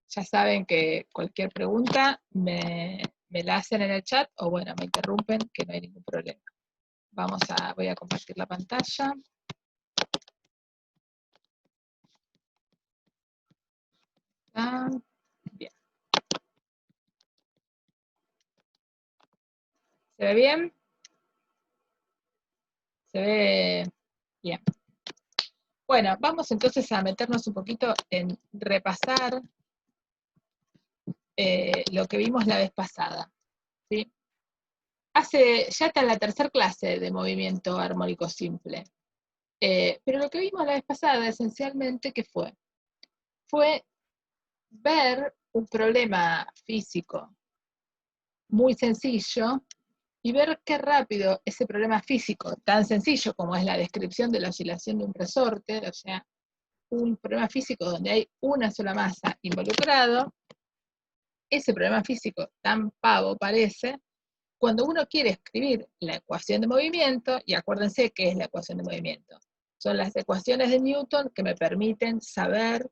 Ya saben que cualquier pregunta me la hacen en el chat o bueno, me interrumpen, que no hay ningún problema. Voy a compartir la pantalla. Bien. ¿Se ve bien? Se ve bien. Bueno, vamos entonces a meternos un poquito en repasar lo que vimos la vez pasada, ¿sí? Ya está en la tercera clase de movimiento armónico simple. Pero lo que vimos la vez pasada, esencialmente, ¿qué fue? Fue ver un problema físico muy sencillo y ver qué rápido ese problema físico, tan sencillo como es la descripción de la oscilación de un resorte, o sea, un problema físico donde hay una sola masa involucrado, ese problema físico tan pavo parece, cuando uno quiere escribir la ecuación de movimiento, y acuérdense qué es la ecuación de movimiento, son las ecuaciones de Newton que me permiten saber,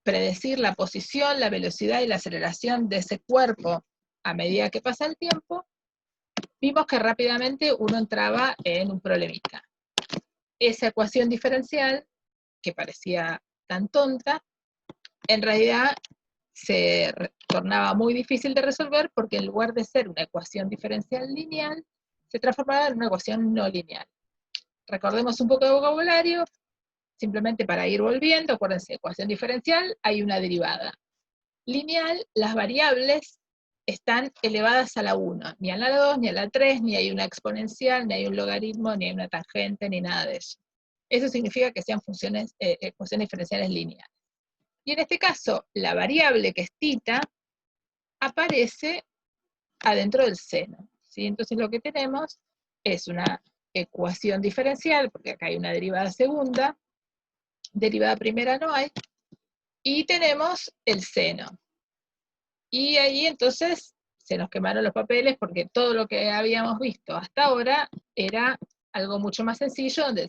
predecir la posición, la velocidad y la aceleración de ese cuerpo a medida que pasa el tiempo, vimos que rápidamente uno entraba en un problemita. Esa ecuación diferencial, que parecía tan tonta, en realidad se tornaba muy difícil de resolver porque en lugar de ser una ecuación diferencial lineal, se transformaba en una ecuación no lineal. Recordemos un poco de vocabulario, simplemente para ir volviendo, acuérdense, ecuación diferencial, hay una derivada. Lineal, las variables están elevadas a la 1, ni a la 2, ni a la 3, ni hay una exponencial, ni hay un logaritmo, ni hay una tangente, ni nada de eso. Eso significa que sean ecuaciones diferenciales lineales. Y en este caso, la variable que es θ aparece adentro del seno, ¿sí? Entonces lo que tenemos es una ecuación diferencial, porque acá hay una derivada segunda, derivada primera no hay, y tenemos el seno. Y ahí entonces se nos quemaron los papeles porque todo lo que habíamos visto hasta ahora era algo mucho más sencillo, donde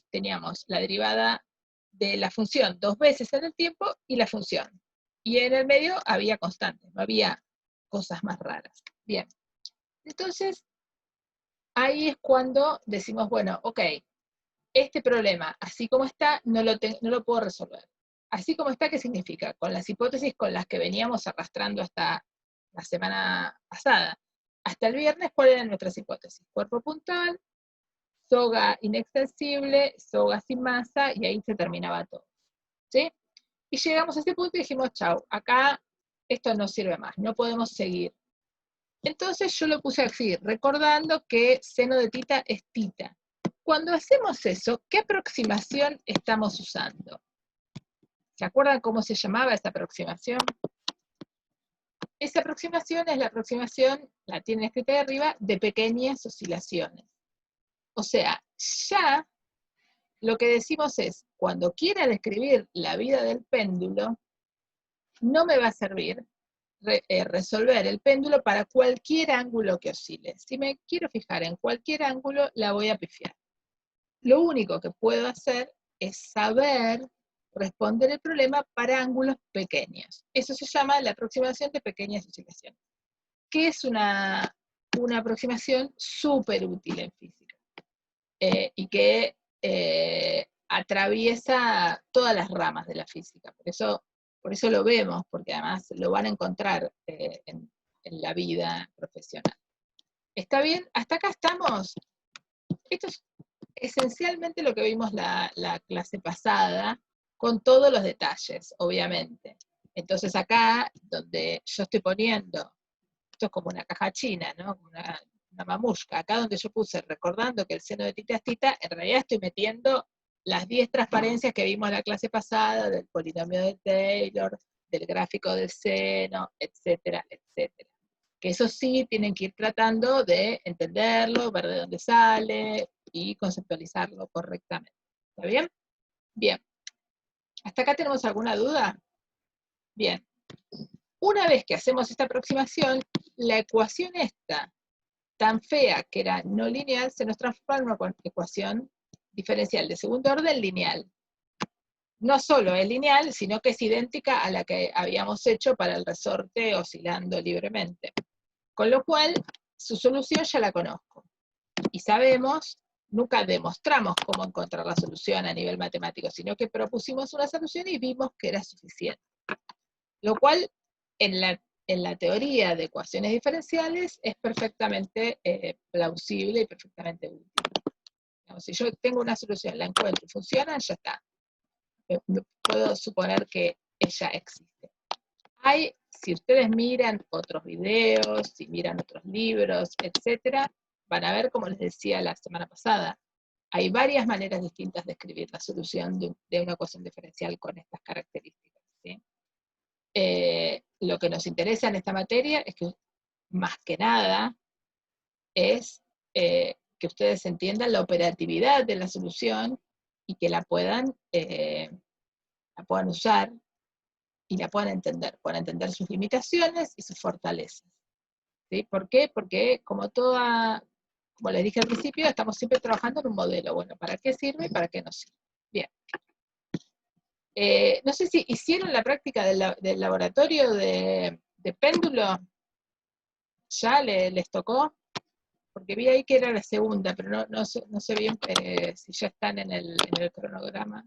teníamos la derivada de la función 2 veces en el tiempo y la función. Y en el medio había constantes, no había cosas más raras. Bien, entonces ahí es cuando decimos, bueno, ok, este problema, así como está, no lo puedo resolver. Así como está, ¿qué significa? Con las hipótesis con las que veníamos arrastrando hasta la semana pasada. Hasta el viernes, ¿cuáles eran nuestras hipótesis? Cuerpo puntual, soga inextensible, soga sin masa, y ahí se terminaba todo. ¿Sí? Y llegamos a ese punto y dijimos, chau, acá esto no sirve más, no podemos seguir. Entonces yo lo puse así, recordando que seno de θ es θ. Cuando hacemos eso, ¿qué aproximación estamos usando? ¿Se acuerdan cómo se llamaba esa aproximación? Esa aproximación es la aproximación, la tienen escrita de arriba, de pequeñas oscilaciones. O sea, ya lo que decimos es, cuando quiera describir la vida del péndulo, no me va a servir resolver el péndulo para cualquier ángulo que oscile. Si me quiero fijar en cualquier ángulo, la voy a pifiar. Lo único que puedo hacer es saber responder el problema para ángulos pequeños. Eso se llama la aproximación de pequeñas oscilaciones, que es una aproximación súper útil en física, y que atraviesa todas las ramas de la física. Por eso lo vemos, porque además lo van a encontrar en la vida profesional. ¿Está bien? ¿Hasta acá estamos? Esto es esencialmente lo que vimos la clase pasada, con todos los detalles, obviamente. Entonces acá, donde yo estoy poniendo, esto es como una caja china, ¿no? Una mamushka. Acá donde yo puse, recordando que el seno de θ es θ, en realidad estoy metiendo las 10 transparencias que vimos la clase pasada, del polinomio de Taylor, del gráfico del seno, etcétera, etcétera. Que eso sí tienen que ir tratando de entenderlo, ver de dónde sale y conceptualizarlo correctamente. ¿Está bien? Bien. ¿Hasta acá tenemos alguna duda? Bien. Una vez que hacemos esta aproximación, la ecuación esta, tan fea que era no lineal, se nos transforma en una ecuación diferencial de segundo orden lineal. no solo es lineal, sino que es idéntica a la que habíamos hecho para el resorte oscilando libremente. Con lo cual, su solución ya la conozco. Y sabemos, nunca demostramos cómo encontrar la solución a nivel matemático, sino que propusimos una solución y vimos que era suficiente. Lo cual, en la teoría de ecuaciones diferenciales, es perfectamente plausible y perfectamente útil. Digamos, si yo tengo una solución, la encuentro y funciona, ya está. Puedo suponer que ella existe. Si ustedes miran otros videos, si miran otros libros, etcétera, van a ver, como les decía la semana pasada, hay varias maneras distintas de escribir la solución de una ecuación diferencial con estas características, ¿sí? Lo que nos interesa en esta materia es que, más que nada, es que ustedes entiendan la operatividad de la solución y que la puedan usar y la puedan entender sus limitaciones y sus fortalezas. ¿Sí? ¿Por qué? Porque como les dije al principio, estamos siempre trabajando en un modelo. Bueno, ¿para qué sirve y para qué no sirve? Bien. No sé si hicieron la práctica del laboratorio de péndulo. ¿Ya les tocó? Porque vi ahí que era la segunda, pero no sé bien si ya están en el cronograma.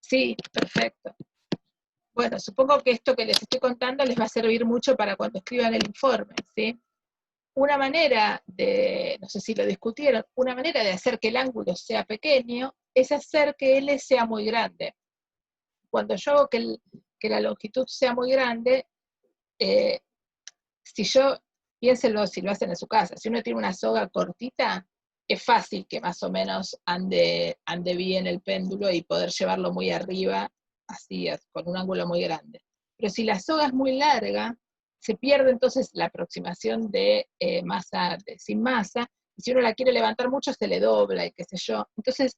Sí, perfecto. Bueno, supongo que esto que les estoy contando les va a servir mucho para cuando escriban el informe, ¿sí? Una manera no sé si lo discutieron, una manera de hacer que el ángulo sea pequeño es hacer que L sea muy grande. Cuando yo hago que la longitud sea muy grande, piénsenlo si lo hacen en su casa, si uno tiene una soga cortita, es fácil que más o menos ande bien el péndulo y poder llevarlo muy arriba, así, con un ángulo muy grande. Pero si la soga es muy larga, se pierde entonces la aproximación de masa sin masa, y si uno la quiere levantar mucho, se le dobla y qué sé yo. Entonces,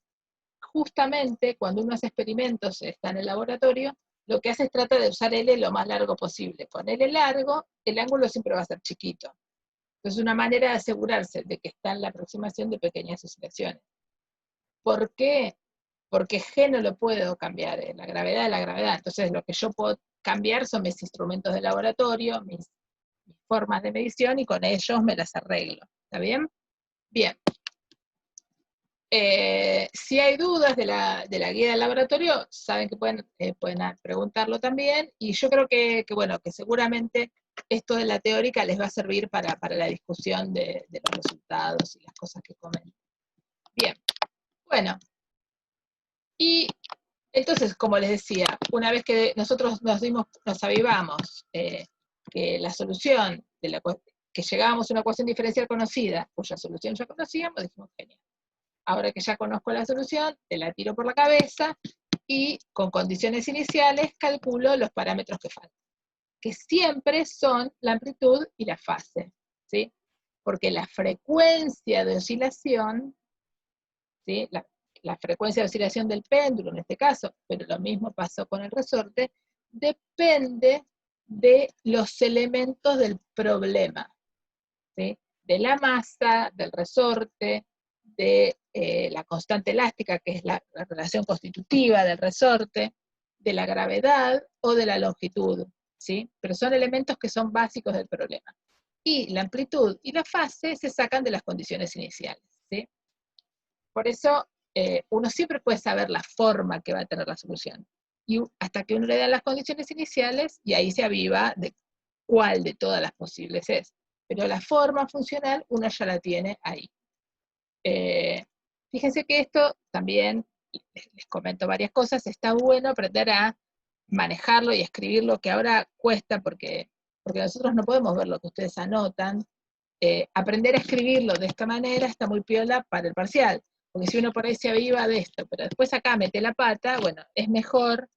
justamente cuando uno hace experimentos, está en el laboratorio, lo que hace es trata de usar L lo más largo posible. Con L largo, el ángulo siempre va a ser chiquito. Entonces, una manera de asegurarse de que está en la aproximación de pequeñas oscilaciones. ¿Por qué? Porque G no lo puedo cambiar, la gravedad es la gravedad. Entonces, lo que yo puedo cambiar son mis instrumentos de laboratorio, mis formas de medición, y con ellos me las arreglo. ¿Está bien? Bien. Si hay dudas de la guía del laboratorio, saben que pueden preguntarlo también, y yo creo que seguramente esto de la teórica les va a servir para la discusión de los resultados y las cosas que comentan. Bien, bueno, y entonces, como les decía, una vez que nosotros nos avivamos que la solución, que llegábamos a una ecuación diferencial conocida, cuya solución ya conocíamos, dijimos, genial. Ahora que ya conozco la solución, te la tiro por la cabeza y con condiciones iniciales calculo los parámetros que faltan, que siempre son la amplitud y la fase, ¿sí? Porque la frecuencia de oscilación, ¿sí? La frecuencia de oscilación del péndulo en este caso, pero lo mismo pasó con el resorte, depende de los elementos del problema, ¿sí? De la masa, del resorte, de la constante elástica, que es la relación constitutiva del resorte, de la gravedad o de la longitud, ¿sí? Pero son elementos que son básicos del problema. Y la amplitud y la fase se sacan de las condiciones iniciales, ¿sí? Por eso uno siempre puede saber la forma que va a tener la solución. Y hasta que uno le da las condiciones iniciales, y ahí se aviva de cuál de todas las posibles es. Pero la forma funcional uno ya la tiene ahí. Fíjense que esto también, les comento varias cosas, está bueno aprender a manejarlo y escribirlo, que ahora cuesta porque nosotros no podemos ver lo que ustedes anotan. Aprender a escribirlo de esta manera está muy piola para el parcial, porque si uno por ahí se aviva de esto, pero después acá mete la pata, bueno, es mejor,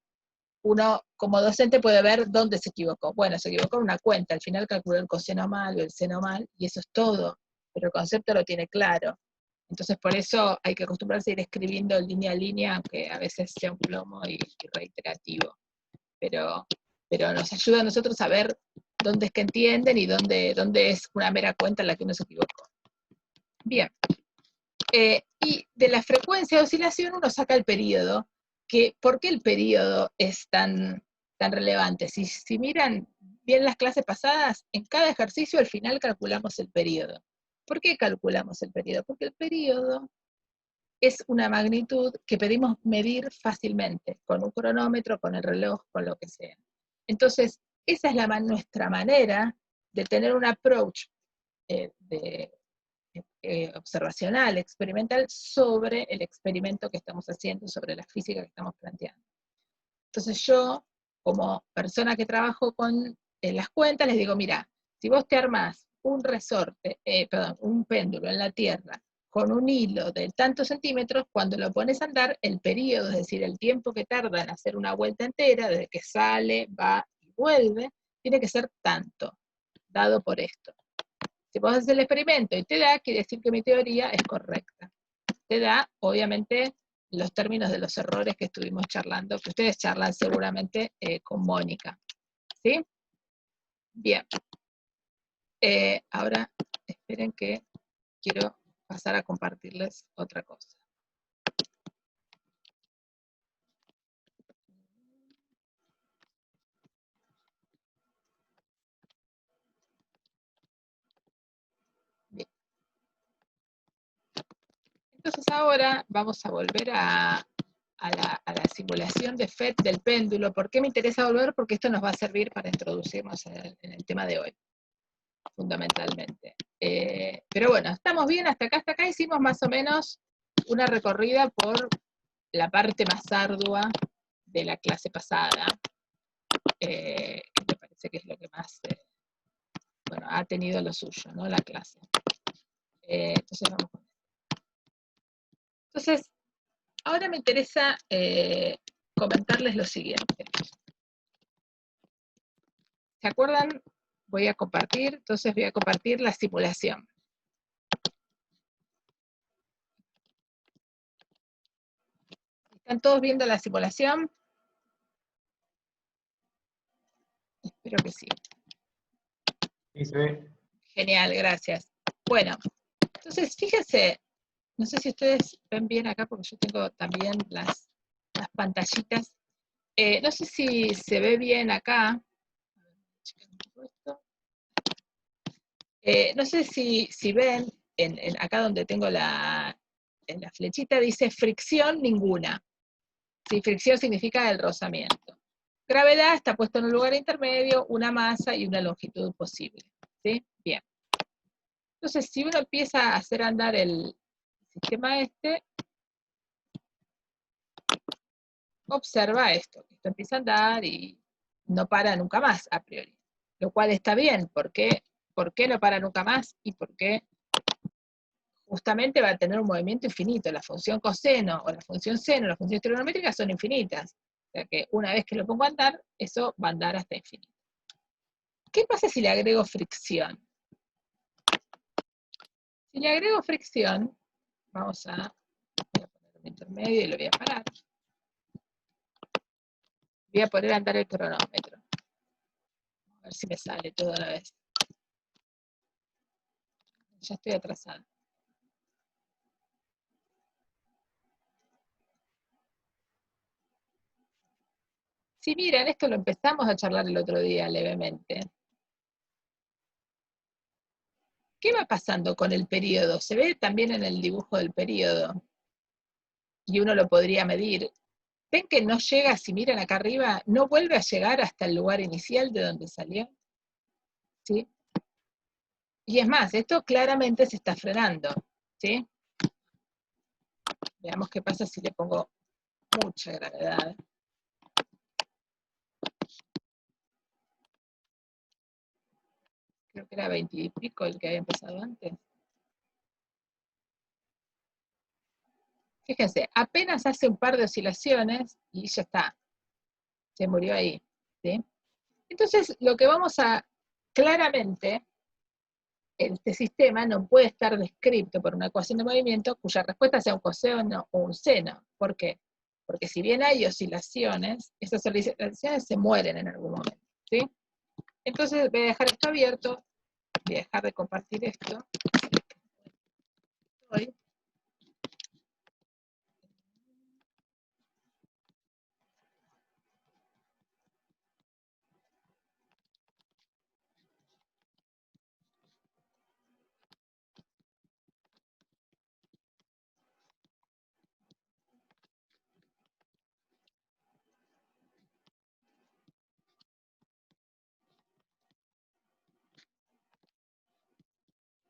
uno como docente puede ver dónde se equivocó. Bueno, se equivocó en una cuenta, al final calculó el coseno mal o el seno mal, y eso es todo, pero el concepto lo tiene claro. Entonces por eso hay que acostumbrarse a ir escribiendo línea a línea, aunque a veces sea un plomo y reiterativo. Pero nos ayuda a nosotros a ver dónde es que entienden y dónde es una mera cuenta en la que uno se equivocó. Bien. Y de la frecuencia de oscilación uno saca el periodo, ¿por qué el periodo es tan relevante? Si miran bien las clases pasadas, en cada ejercicio al final calculamos el periodo. ¿Por qué calculamos el periodo? Porque el periodo es una magnitud que pedimos medir fácilmente, con un cronómetro, con el reloj, con lo que sea. Entonces, esa es nuestra manera de tener un approach observacional, experimental, sobre el experimento que estamos haciendo, sobre la física que estamos planteando. Entonces yo, como persona que trabajo con las cuentas, les digo, mira, si vos te armás un resorte, un péndulo en la Tierra, con un hilo de tantos centímetros, cuando lo pones a andar, el periodo, es decir, el tiempo que tarda en hacer una vuelta entera, desde que sale, va y vuelve, tiene que ser tanto, dado por esto. Si vos haces el experimento y te da, quiere decir que mi teoría es correcta. Te da, obviamente, los términos de los errores que estuvimos charlando, que ustedes charlan seguramente con Mónica. ¿Sí? Bien. Ahora, esperen que quiero pasar a compartirles otra cosa. Bien. Entonces ahora vamos a volver a la simulación de FET del péndulo. ¿Por qué me interesa volver? Porque esto nos va a servir para introducirnos en el tema de hoy, fundamentalmente. Pero bueno, estamos bien hasta acá hicimos más o menos una recorrida por la parte más ardua de la clase pasada, que me parece que es lo que más bueno, ha tenido lo suyo, ¿no? La clase. Entonces vamos con esto. Entonces, ahora me interesa comentarles lo siguiente. ¿Se acuerdan? Voy a compartir, entonces voy a compartir la simulación. ¿Están todos viendo la simulación? Espero que sí. Sí, se ve. Genial, gracias. Bueno, entonces fíjense, no sé si ustedes ven bien acá, porque yo tengo también las pantallitas. No sé si se ve bien acá. No sé si ven, acá donde tengo en la flechita dice fricción ninguna. ¿Sí? Fricción significa el rozamiento. Gravedad está puesto en un lugar intermedio, una masa y una longitud posible. ¿Sí? Bien. Entonces, si uno empieza a hacer andar el sistema observa esto. Esto empieza a andar y no para nunca más, a priori. Lo cual está bien. ¿Por qué no para nunca más? Y por qué justamente va a tener un movimiento infinito. La función coseno o la función seno, las funciones trigonométricas son infinitas. O sea que una vez que lo pongo a andar, eso va a andar hasta infinito. ¿Qué pasa si le agrego fricción? Si le agrego fricción, voy a poner un intermedio y lo voy a parar. Voy a poner a andar el cronómetro. A ver si me sale todo a la vez. Ya estoy atrasada. Si miran, esto lo empezamos a charlar el otro día levemente. ¿Qué va pasando con el periodo? Se ve también en el dibujo del periodo. Y uno lo podría medir. ¿Ven que no llega, si miran acá arriba, no vuelve a llegar hasta el lugar inicial de donde salió? ¿Sí? Y es más, esto claramente se está frenando. ¿Sí? Veamos qué pasa si le pongo mucha gravedad. Creo que era 20 y pico el que había empezado antes. Fíjense, apenas hace un par de oscilaciones y ya está. Se murió ahí. ¿Sí? Entonces, lo que vamos a, claramente, este sistema no puede estar descrito por una ecuación de movimiento cuya respuesta sea un coseno o un seno. ¿Por qué? Porque si bien hay oscilaciones, esas oscilaciones se mueren en algún momento. ¿Sí? Entonces voy a dejar esto abierto, voy a dejar de compartir esto. Hoy.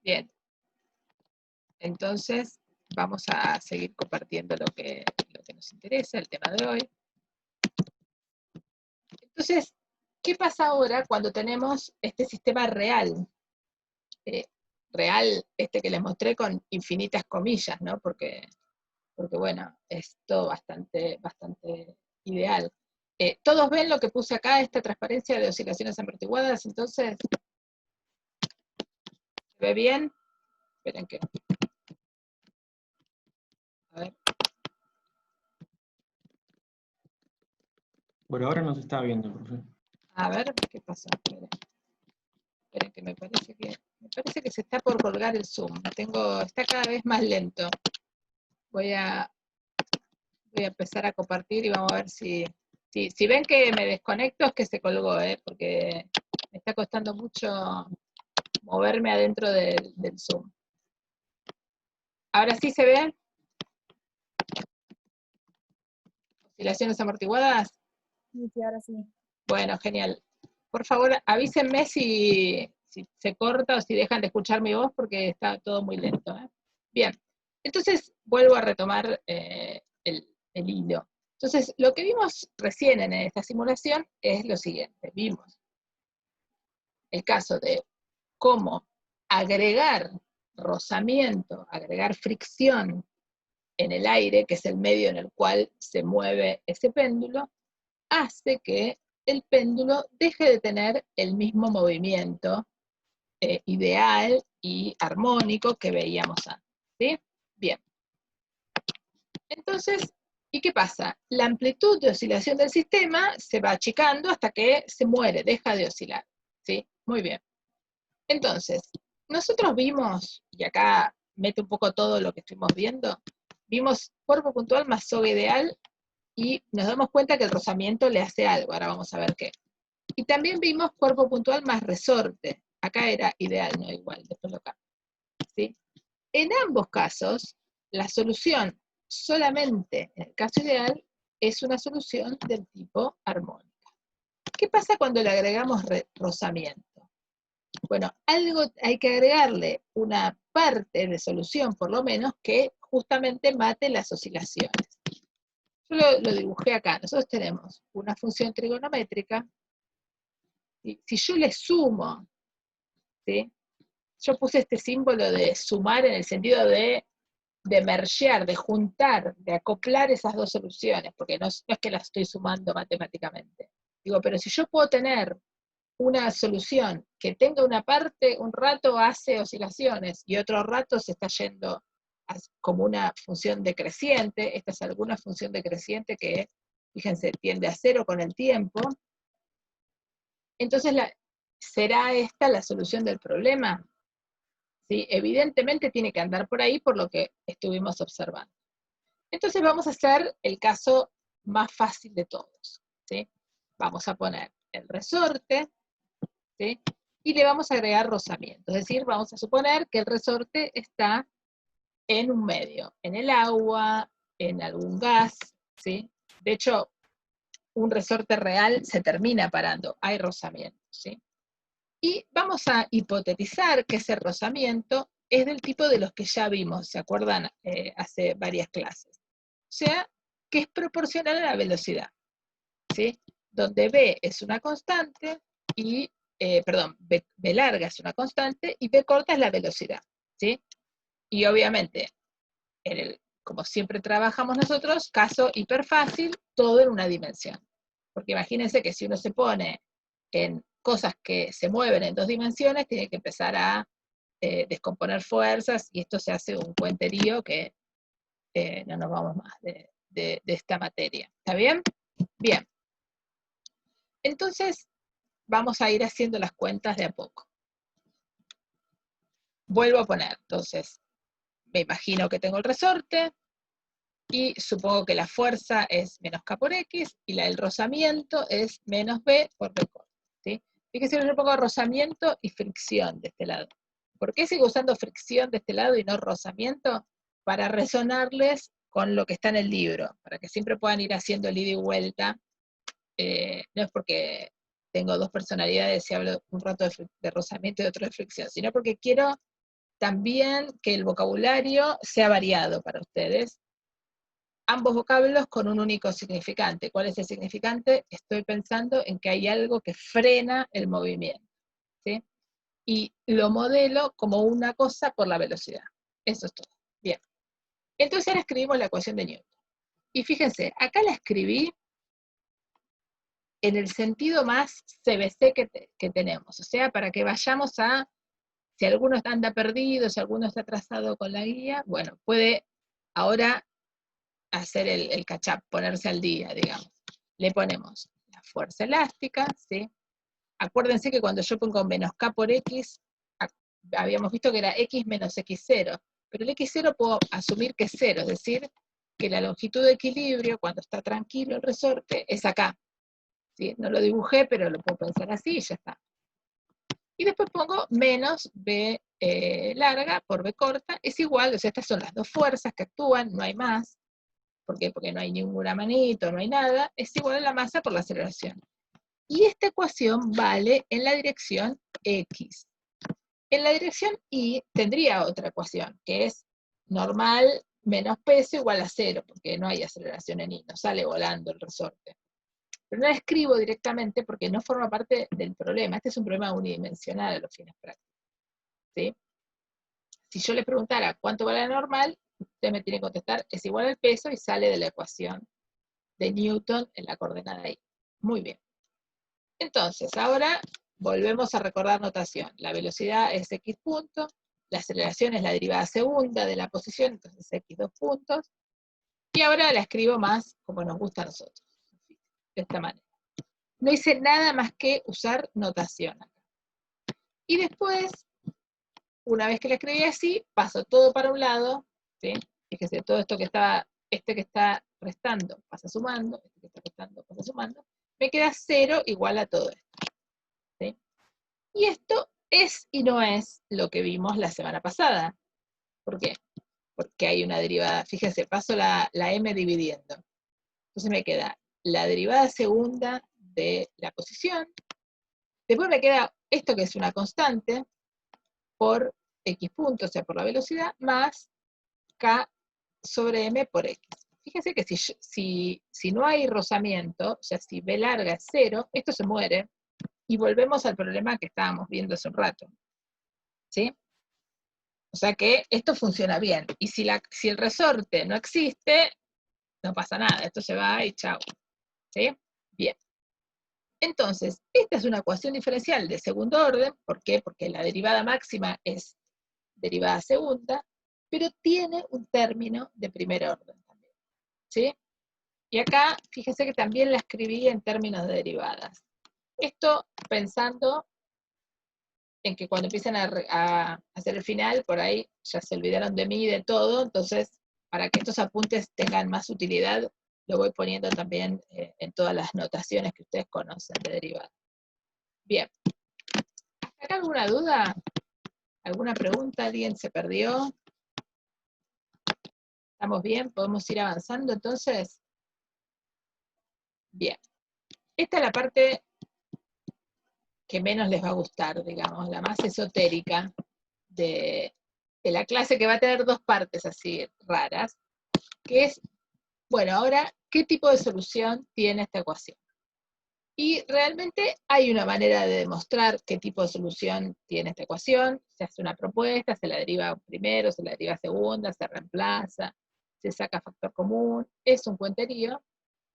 Bien. Entonces, vamos a seguir compartiendo lo que nos interesa, el tema de hoy. Entonces, ¿qué pasa ahora cuando tenemos este sistema real? Real, este que les mostré con infinitas comillas, ¿no? Porque bueno, es todo bastante ideal. ¿Todos ven lo que puse acá, esta transparencia de oscilaciones amortiguadas? Entonces, ¿se ve bien? Esperen que... A ver. Por ahora no se está viendo, profe. A ver, ¿qué pasó? Esperen que me parece que se está por colgar el Zoom. Está cada vez más lento. Voy a empezar a compartir y vamos a ver si ven que me desconecto es que se colgó, porque me está costando mucho moverme adentro del Zoom. ¿Ahora sí se ve? ¿Oscilaciones amortiguadas? Sí, ahora sí. Bueno, genial. Por favor, avísenme si se corta o si dejan de escuchar mi voz porque está todo muy lento. Bien, entonces vuelvo a retomar el hilo. Entonces, lo que vimos recién en esta simulación es lo siguiente. Vimos el caso de cómo agregar rozamiento, agregar fricción en el aire, que es el medio en el cual se mueve ese péndulo, hace que el péndulo deje de tener el mismo movimiento ideal y armónico que veíamos antes. ¿Sí? Bien. Entonces, ¿y qué pasa? La amplitud de oscilación del sistema se va achicando hasta que se muere, deja de oscilar. ¿Sí? Muy bien. Entonces, nosotros vimos, y acá mete un poco todo lo que estuvimos viendo, vimos cuerpo puntual más soga ideal, y nos damos cuenta que el rozamiento le hace algo, ahora vamos a ver qué. Y también vimos cuerpo puntual más resorte, acá era ideal, no igual, después lo cambio. ¿Sí? En ambos casos, la solución solamente en el caso ideal es una solución del tipo armónica. ¿Qué pasa cuando le agregamos rozamiento? Bueno, algo hay que agregarle, una parte de solución por lo menos que justamente mate las oscilaciones. Yo lo dibujé acá. Nosotros tenemos una función trigonométrica. ¿Sí? Si yo le sumo, ¿sí? Yo puse este símbolo de sumar en el sentido de mergear, de juntar, de acoplar esas dos soluciones, porque no es que las estoy sumando matemáticamente. Digo, pero si yo puedo tener una solución que tenga una parte, un rato hace oscilaciones y otro rato se está yendo como una función decreciente, esta es alguna función decreciente que, fíjense, tiende a cero con el tiempo, entonces ¿será esta la solución del problema? ¿Sí? Evidentemente tiene que andar por ahí por lo que estuvimos observando. Entonces vamos a hacer el caso más fácil de todos. ¿Sí? Vamos a poner el resorte, ¿sí? Y le vamos a agregar rozamiento, es decir, vamos a suponer que el resorte está en un medio, en el agua, en algún gas, ¿sí? De hecho, un resorte real se termina parando, hay rozamiento, ¿sí? Y vamos a hipotetizar que ese rozamiento es del tipo de los que ya vimos, ¿se acuerdan? Hace varias clases. O sea, que es proporcional a la velocidad, ¿sí? Donde B es una constante y, B larga es una constante y B corta es la velocidad, ¿sí? Y obviamente, como siempre trabajamos nosotros, caso hiperfácil, todo en una dimensión. Porque imagínense que si uno se pone en cosas que se mueven en dos dimensiones, tiene que empezar a descomponer fuerzas, y esto se hace un cuenterío que no nos vamos más de esta materia. ¿Está bien? Bien. Entonces, vamos a ir haciendo las cuentas de a poco. Vuelvo a poner, entonces, me imagino que tengo el resorte, y supongo que la fuerza es menos K por X, y el rozamiento es menos B por B corta, ¿sí? Fíjense, yo pongo rozamiento y fricción de este lado. ¿Por qué sigo usando fricción de este lado y no rozamiento? Para resonarles con lo que está en el libro, para que siempre puedan ir haciendo el ida y vuelta. No es porque tengo dos personalidades y hablo un rato de rozamiento y otro de fricción, sino porque quiero también que el vocabulario sea variado para ustedes. Ambos vocablos con un único significante. ¿Cuál es el significante? Estoy pensando en que hay algo que frena el movimiento, ¿sí? Y lo modelo como una cosa por la velocidad. Eso es todo. Bien. Entonces ahora escribimos la ecuación de Newton. Y fíjense, acá la escribí en el sentido más CBC que tenemos. O sea, para que vayamos a, si alguno anda perdido, si alguno está atrasado con la guía, bueno, puede ahora hacer el catch-up, ponerse al día, digamos. Le ponemos la fuerza elástica, ¿sí? Acuérdense que cuando yo pongo menos K por X, habíamos visto que era X menos X0, pero el X0 puedo asumir que es 0, es decir, que la longitud de equilibrio, cuando está tranquilo el resorte, es acá. ¿Sí? No lo dibujé, pero lo puedo pensar así y ya está. Y después pongo menos B larga por B corta, es igual, o sea, estas son las dos fuerzas que actúan, no hay más. ¿Por qué? Porque no hay ninguna manito, no hay nada, es igual a la masa por la aceleración. Y esta ecuación vale en la dirección X. En la dirección Y tendría otra ecuación, que es normal menos peso igual a 0, porque no hay aceleración en Y, no sale volando el resorte. Pero no la escribo directamente porque no forma parte del problema. Este es un problema unidimensional a los fines prácticos, ¿sí? Si yo le preguntara cuánto vale la normal, usted me tiene que contestar, es igual al peso y sale de la ecuación de Newton en la coordenada Y. Muy bien. Entonces, ahora volvemos a recordar notación. La velocidad es X punto, la aceleración es la derivada segunda de la posición, entonces X 2 puntos, y ahora la escribo más como nos gusta a nosotros, de esta manera. No hice nada más que usar notación acá. Y después, una vez que la escribí así, paso todo para un lado, ¿sí? Fíjese, todo esto que estaba, este que está restando pasa sumando, este que está restando pasa sumando, me queda 0 igual a todo esto, ¿sí? Y esto es y no es lo que vimos la semana pasada. ¿Por qué? Porque hay una derivada, fíjese, paso la m dividiendo. Entonces me queda la derivada segunda de la posición, después me queda esto que es una constante, por x punto, o sea, por la velocidad, más k sobre m por x. Fíjense que si no hay rozamiento, o sea, si b larga es 0, esto se muere, y volvemos al problema que estábamos viendo hace un rato. ¿Sí? O sea que esto funciona bien. Y si el resorte no existe, no pasa nada, esto se va y chao. ¿Sí? Bien. Entonces, esta es una ecuación diferencial de segundo orden. ¿Por qué? Porque la derivada máxima es derivada segunda, pero tiene un término de primer orden también. ¿Sí? Y acá, fíjense que también la escribí en términos de derivadas. Esto pensando en que cuando empiecen a hacer el final, por ahí ya se olvidaron de mí y de todo, entonces para que estos apuntes tengan más utilidad, lo voy poniendo también en todas las notaciones que ustedes conocen de derivada. Bien. ¿Hasta acá alguna duda? ¿Alguna pregunta? ¿Alguien se perdió? ¿Estamos bien? ¿Podemos ir avanzando entonces? Bien. Esta es la parte que menos les va a gustar, digamos, la más esotérica de la clase, que va a tener dos partes así raras, que es, bueno, ahora, ¿qué tipo de solución tiene esta ecuación? Y realmente hay una manera de demostrar qué tipo de solución tiene esta ecuación. Se hace una propuesta, se la deriva primero, se la deriva segunda, se reemplaza, se saca factor común, es un cuenterío,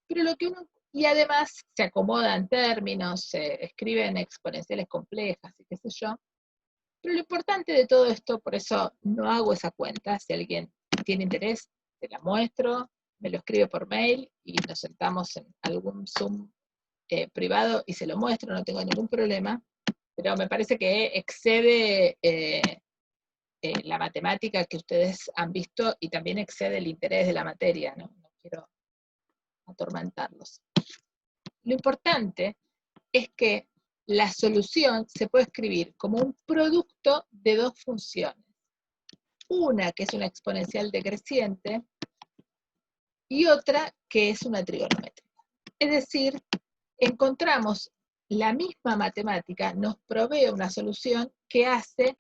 pero lo que uno, y además se acomoda en términos, se escriben exponenciales complejas y qué sé yo. Pero lo importante de todo esto, por eso no hago esa cuenta, si alguien tiene interés, te la muestro, me lo escribe por mail y nos sentamos en algún Zoom privado y se lo muestro, no tengo ningún problema, pero me parece que excede la matemática que ustedes han visto y también excede el interés de la materia, no quiero atormentarlos. Lo importante es que la solución se puede escribir como un producto de dos funciones. Una que es una exponencial decreciente y otra que es una trigonométrica. Es decir, encontramos la misma matemática, nos provee una solución que hace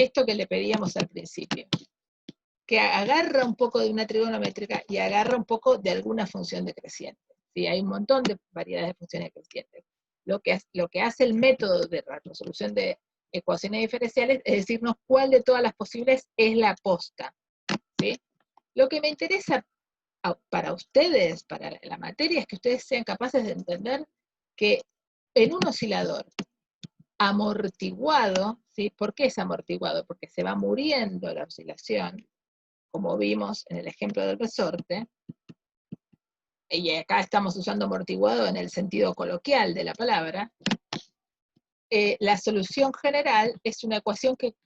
esto que le pedíamos al principio, que agarra un poco de una trigonométrica y agarra un poco de alguna función decreciente. ¿Sí? Hay un montón de variedades de funciones decrecientes. Lo que hace el método de la resolución de ecuaciones diferenciales es decirnos cuál de todas las posibles es la posta. ¿Sí? Lo que me interesa para ustedes, para la materia, es que ustedes sean capaces de entender que en un oscilador amortiguado, ¿sí? ¿Por qué es amortiguado? Porque se va muriendo la oscilación, como vimos en el ejemplo del resorte, y acá estamos usando amortiguado en el sentido coloquial de la palabra. La solución general es una ecuación que,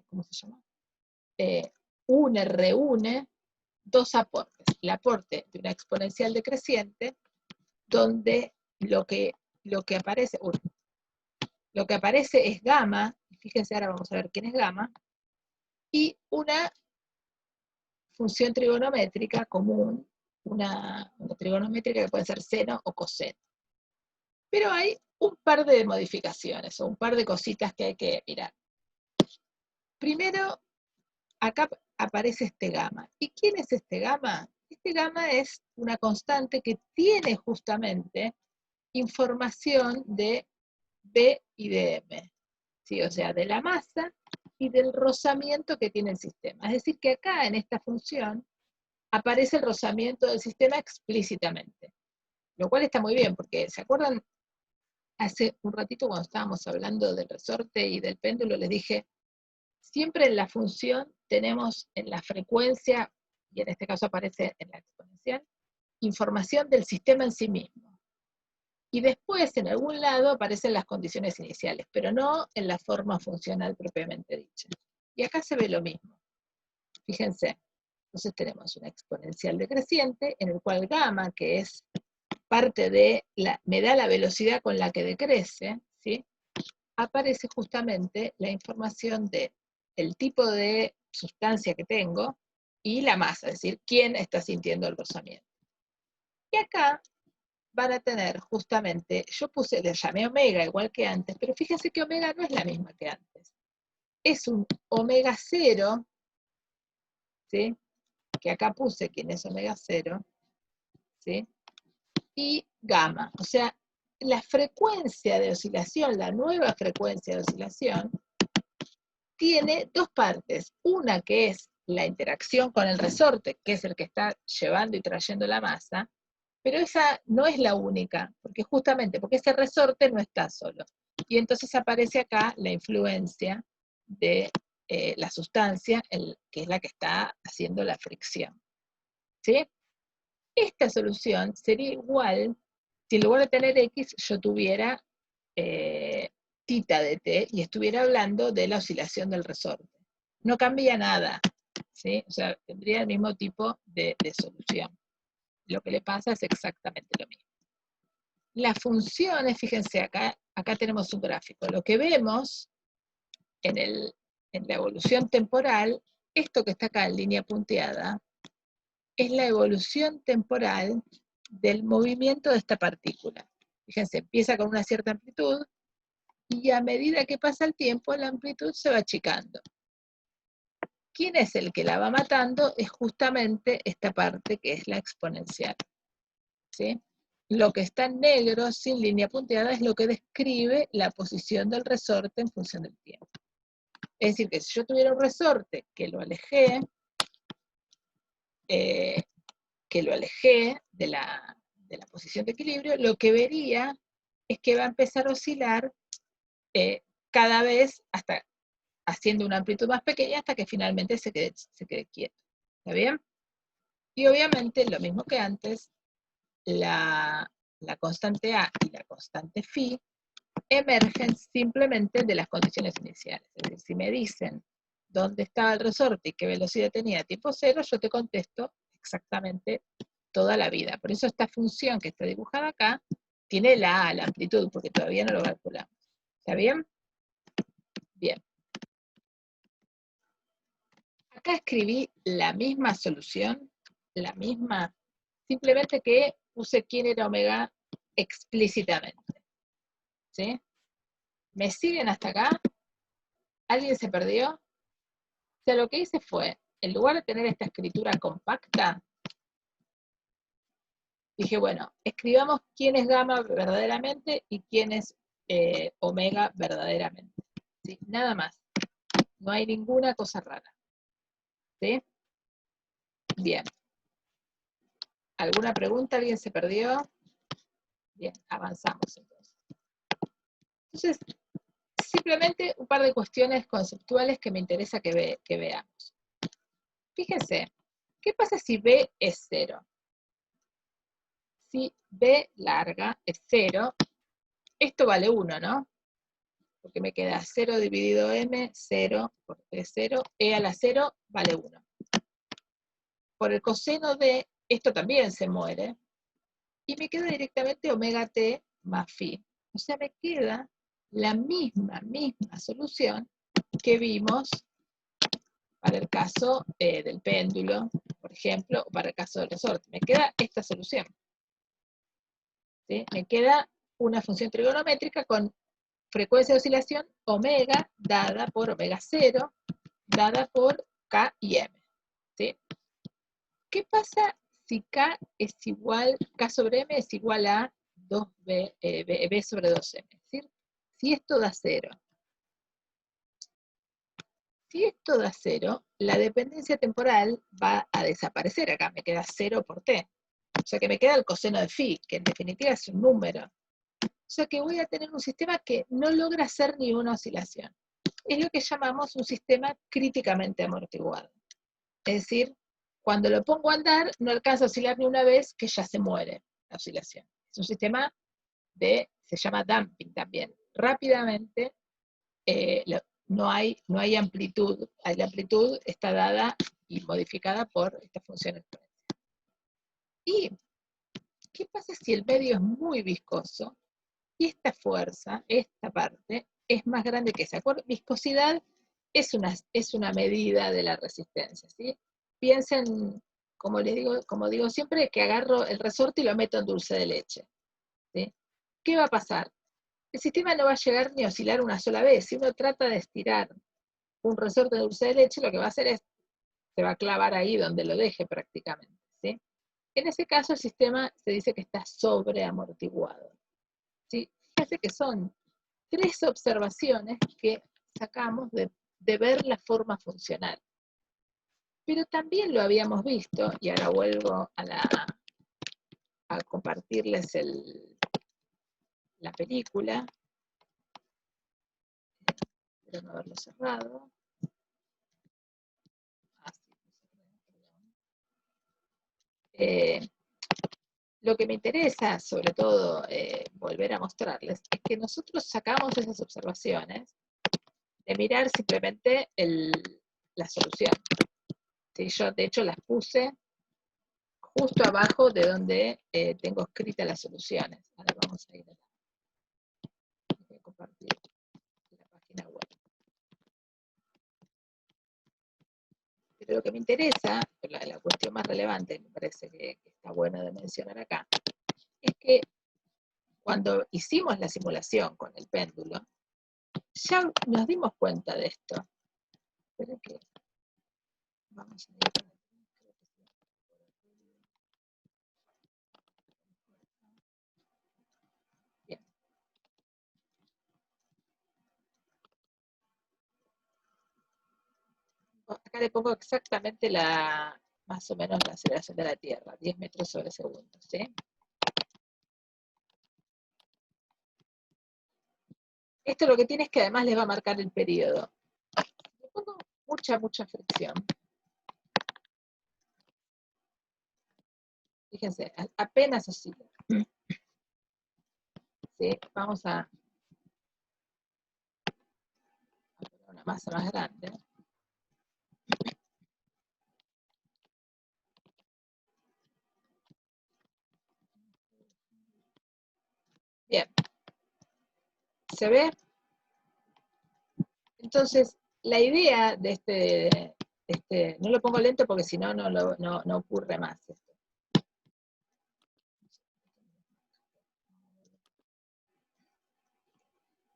¿cómo se llama? Reúne dos aportes. El aporte de una exponencial decreciente, donde lo que aparece es gamma, fíjense, ahora vamos a ver quién es gamma, y una función trigonométrica común, una trigonométrica que puede ser seno o coseno. Pero hay un par de modificaciones, o un par de cositas que hay que mirar. Primero, acá aparece este gamma. ¿Y quién es este gamma? Este gamma es una constante que tiene justamente información de B y de M, ¿sí? O sea, de la masa y del rozamiento que tiene el sistema. Es decir, que acá en esta función aparece el rozamiento del sistema explícitamente, lo cual está muy bien, porque ¿se acuerdan? Hace un ratito cuando estábamos hablando del resorte y del péndulo, les dije, siempre en la función tenemos en la frecuencia, y en este caso aparece en la exponencial, información del sistema en sí mismo. Y después, en algún lado, aparecen las condiciones iniciales, pero no en la forma funcional propiamente dicha. Y acá se ve lo mismo. Fíjense, entonces tenemos una exponencial decreciente, en el cual gamma, que es parte de, me da la velocidad con la que decrece, ¿sí? Aparece justamente la información de el tipo de sustancia que tengo y la masa, es decir, quién está sintiendo el rozamiento. Y acá van a tener justamente, yo le llamé omega igual que antes, pero fíjense que omega no es la misma que antes. Es un omega 0, ¿sí? Que acá puse quién es omega 0, ¿sí? Y gamma, o sea, la frecuencia de oscilación, la nueva frecuencia de oscilación, tiene dos partes. Una que es la interacción con el resorte, que es el que está llevando y trayendo la masa, pero esa no es la única, porque ese resorte no está solo. Y entonces aparece acá la influencia de la sustancia, que es la que está haciendo la fricción. ¿Sí? Esta solución sería igual si en lugar de tener X yo tuviera tita de T y estuviera hablando de la oscilación del resorte. No cambia nada, ¿sí? O sea, tendría el mismo tipo de solución. Lo que le pasa es exactamente lo mismo. Las funciones, fíjense, acá tenemos un gráfico. Lo que vemos en la evolución temporal, esto que está acá en línea punteada, es la evolución temporal del movimiento de esta partícula. Fíjense, empieza con una cierta amplitud y a medida que pasa el tiempo la amplitud se va achicando. ¿Quién es el que la va matando? Es justamente esta parte que es la exponencial. ¿Sí? Lo que está en negro, sin línea punteada, es lo que describe la posición del resorte en función del tiempo. Es decir, que si yo tuviera un resorte que lo alejé de la posición de equilibrio, lo que vería es que va a empezar a oscilar cada vez hasta haciendo una amplitud más pequeña hasta que finalmente se quede quieto. ¿Está bien? Y obviamente, lo mismo que antes, la constante A y la constante phi emergen simplemente de las condiciones iniciales. Es decir, si me dicen dónde estaba el resorte y qué velocidad tenía tipo 0, yo te contesto exactamente toda la vida. Por eso esta función que está dibujada acá tiene la amplitud, porque todavía no lo calculamos. ¿Está bien? Bien. Acá escribí la misma solución, la misma, simplemente que puse quién era omega explícitamente. ¿Sí? ¿Me siguen hasta acá? ¿Alguien se perdió? O sea, lo que hice fue, en lugar de tener esta escritura compacta, dije, bueno, escribamos quién es gamma verdaderamente y quién es omega verdaderamente. ¿Sí? Nada más. No hay ninguna cosa rara. ¿Sí? Bien. ¿Alguna pregunta? ¿Alguien se perdió? Bien, avanzamos entonces. Entonces, simplemente un par de cuestiones conceptuales que me interesa que veamos. Fíjense, ¿qué pasa si B es 0? Si B larga es 0, esto vale 1, ¿no? Porque me queda 0 dividido M, 0 por T 0, E a la 0 vale 1. Por el coseno de, esto también se muere, y me queda directamente omega T más phi. O sea, me queda la misma solución que vimos para el caso del péndulo, por ejemplo, o para el caso del resorte. Me queda esta solución. ¿Sí? Me queda una función trigonométrica con frecuencia de oscilación omega dada por omega 0, dada por K y M. ¿Sí? ¿Qué pasa si K es igual, K sobre M es igual a 2B, B sobre 2M? Es decir, si esto da 0. Si esto da 0, la dependencia temporal va a desaparecer acá, me queda 0 por T. O sea que me queda el coseno de phi, que en definitiva es un número. O sea que voy a tener un sistema que no logra hacer ni una oscilación. Es lo que llamamos un sistema críticamente amortiguado. Es decir, cuando lo pongo a andar, no alcanza a oscilar ni una vez, que ya se muere la oscilación. Es un sistema se llama damping también. Rápidamente, no hay amplitud. La amplitud está dada y modificada por esta función exponencial. ¿Y qué pasa si el medio es muy viscoso y esta fuerza, esta parte, es más grande que esa? Viscosidad es una medida de la resistencia, ¿sí? Piensen, como digo siempre, que agarro el resorte y lo meto en dulce de leche. ¿Sí? ¿Qué va a pasar? El sistema no va a llegar ni a oscilar una sola vez. Si uno trata de estirar un resorte de dulce de leche, lo que va a hacer es, se va a clavar ahí donde lo deje prácticamente. ¿Sí? En ese caso, el sistema se dice que está sobreamortiguado. ¿Sí? Fíjense que son 3 observaciones que sacamos de ver la forma funcional. Pero también lo habíamos visto, y ahora vuelvo a compartirles la película. Espero no haberlo cerrado. Lo que me interesa, sobre todo, volver a mostrarles, es que nosotros sacamos esas observaciones de mirar simplemente la solución. ¿Sí? Yo, de hecho, las puse justo abajo de donde tengo escritas las soluciones. Ahora vamos a ir a compartir la página web. Pero lo que me interesa, la cuestión más relevante, me parece que está bueno de mencionar acá, es que cuando hicimos la simulación con el péndulo, ya nos dimos cuenta de esto. Esperen que vamos a ir con el... Bien. Acá le pongo exactamente más o menos la aceleración de la Tierra, 10 metros sobre segundo, ¿sí? Esto lo que tiene es que además les va a marcar el periodo. Le pongo mucha fricción. Fíjense, apenas oscila. ¿Sí? Vamos a poner una masa más grande. Bien. ¿Se ve? Entonces, la idea de no lo pongo lento porque si no, no ocurre más esto.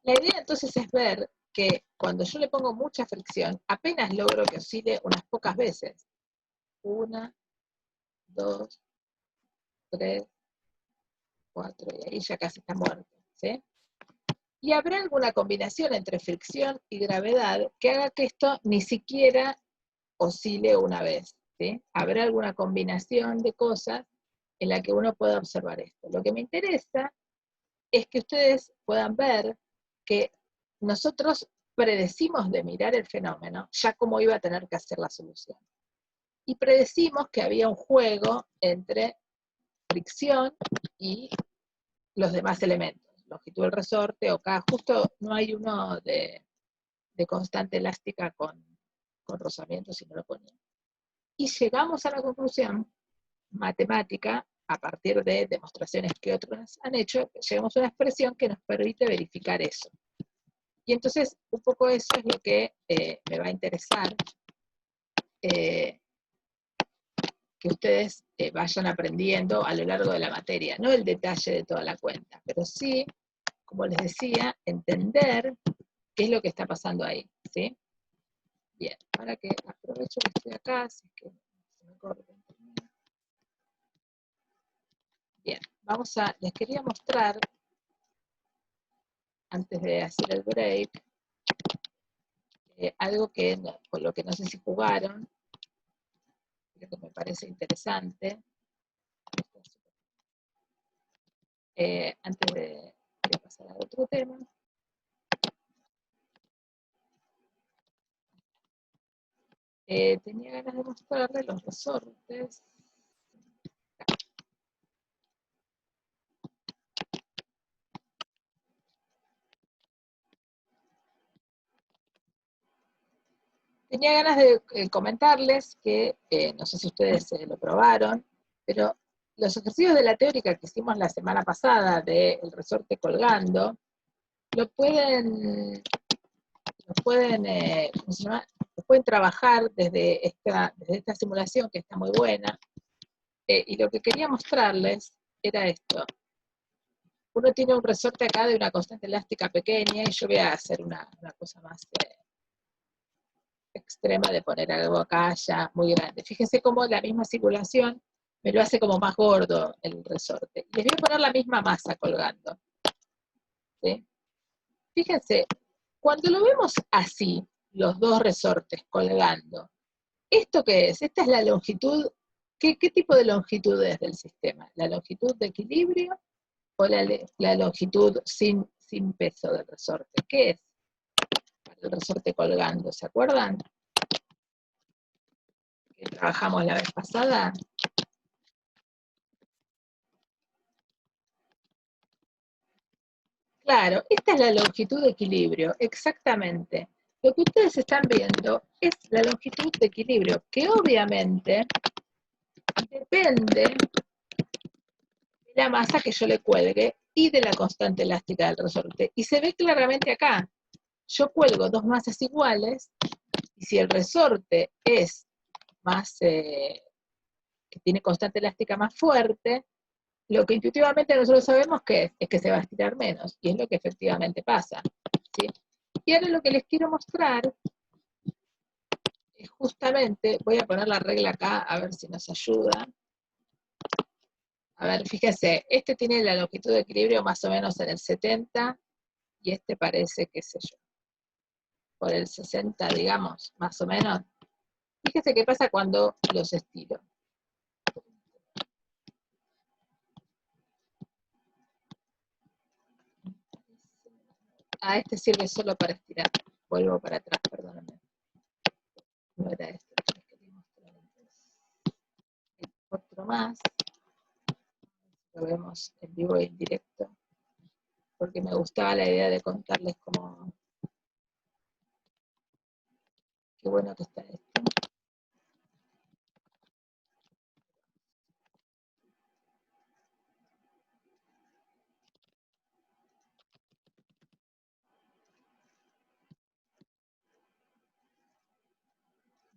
La idea entonces es ver que cuando yo le pongo mucha fricción, apenas logro que oscile unas pocas veces. 1, 2, 3, 4, y ahí ya casi está muerto, ¿sí? Y habrá alguna combinación entre fricción y gravedad que haga que esto ni siquiera oscile una vez, ¿sí? Habrá alguna combinación de cosas en la que uno pueda observar esto. Lo que me interesa es que ustedes puedan ver que nosotros predecimos de mirar el fenómeno ya cómo iba a tener que hacer la solución. Y predecimos que había un juego entre fricción y los demás elementos, longitud del resorte, o acá justo no hay uno de constante elástica con rozamiento, si no lo ponía. Y llegamos a la conclusión matemática, a partir de demostraciones que otros han hecho, llegamos a una expresión que nos permite verificar eso. Y entonces, un poco eso es lo que me va a interesar que ustedes vayan aprendiendo a lo largo de la materia, no el detalle de toda la cuenta, pero sí, como les decía, entender qué es lo que está pasando ahí, ¿sí? Bien, ahora que aprovecho que estoy acá, así que se me corre. Bien, les quería mostrar, antes de hacer el break, algo con lo que no sé si jugaron, que me parece interesante. Antes de pasar a otro tema. Tenía ganas de mostrarles los resortes. Tenía ganas de comentarles que, no sé si ustedes lo probaron, pero los ejercicios de la teórica que hicimos la semana pasada del resorte colgando, lo pueden ¿cómo se llama? Lo pueden trabajar desde esta simulación que está muy buena. Y lo que quería mostrarles era esto. Uno tiene un resorte acá de una constante elástica pequeña, y yo voy a hacer una cosa más extrema de poner algo acá ya muy grande. Fíjense cómo la misma simulación me lo hace como más gordo el resorte. Les voy a poner la misma masa colgando. ¿Sí? Fíjense, cuando lo vemos así, los dos resortes colgando, ¿esto qué es? Esta es la longitud. ¿Qué tipo de longitud es del sistema? ¿La longitud de equilibrio o la longitud sin peso del resorte? ¿Qué es para el resorte colgando? ¿Se acuerdan? Que trabajamos la vez pasada. Claro, esta es la longitud de equilibrio, exactamente. Lo que ustedes están viendo es la longitud de equilibrio, que obviamente depende de la masa que yo le cuelgue y de la constante elástica del resorte. Y se ve claramente acá. Yo cuelgo dos masas iguales, y si el resorte es más, que tiene constante elástica más fuerte, lo que intuitivamente nosotros sabemos que es que se va a estirar menos, y es lo que efectivamente pasa, ¿sí? Y ahora lo que les quiero mostrar es justamente, voy a poner la regla acá, a ver si nos ayuda. A ver, fíjese, este tiene la longitud de equilibrio más o menos en el 70, y este parece, qué sé yo, por el 60, digamos, más o menos. Fíjese qué pasa cuando los estiro. Este sirve solo para estirar. Vuelvo para atrás, perdóname. No era esto que les quería mostrar entonces. Otro más. Lo vemos en vivo y en directo. Porque me gustaba la idea de contarles cómo. Qué bueno que está esto.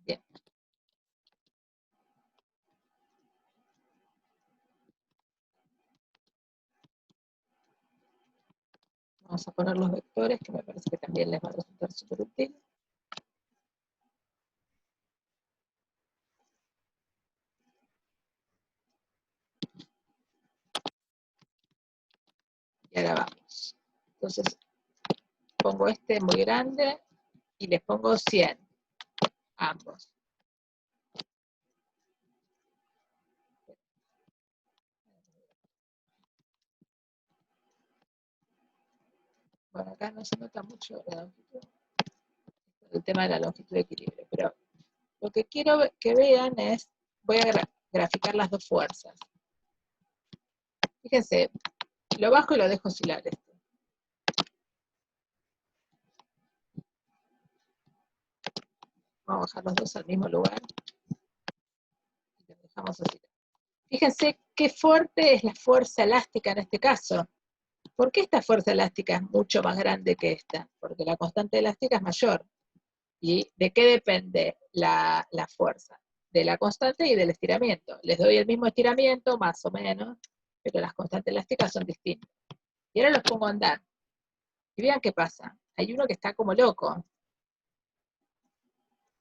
Bien. Vamos a poner los vectores, que me parece que también les va a resultar súper útil. Y ahora vamos. Entonces, pongo este muy grande y les pongo 100, ambos. Bueno, acá no se nota mucho la longitud, el tema de la longitud de equilibrio, pero lo que quiero que vean es, voy a graficar las dos fuerzas. Fíjense, lo bajo y lo dejo oscilar esto. Vamos a bajar los dos al mismo lugar. Y los dejamos oscilar. Fíjense qué fuerte es la fuerza elástica en este caso. ¿Por qué esta fuerza elástica es mucho más grande que esta? Porque la constante elástica es mayor. ¿Y de qué depende la fuerza? De la constante y del estiramiento. Les doy el mismo estiramiento, más o menos, pero las constantes elásticas son distintas. Y ahora los pongo a andar. Y vean qué pasa. Hay uno que está como loco.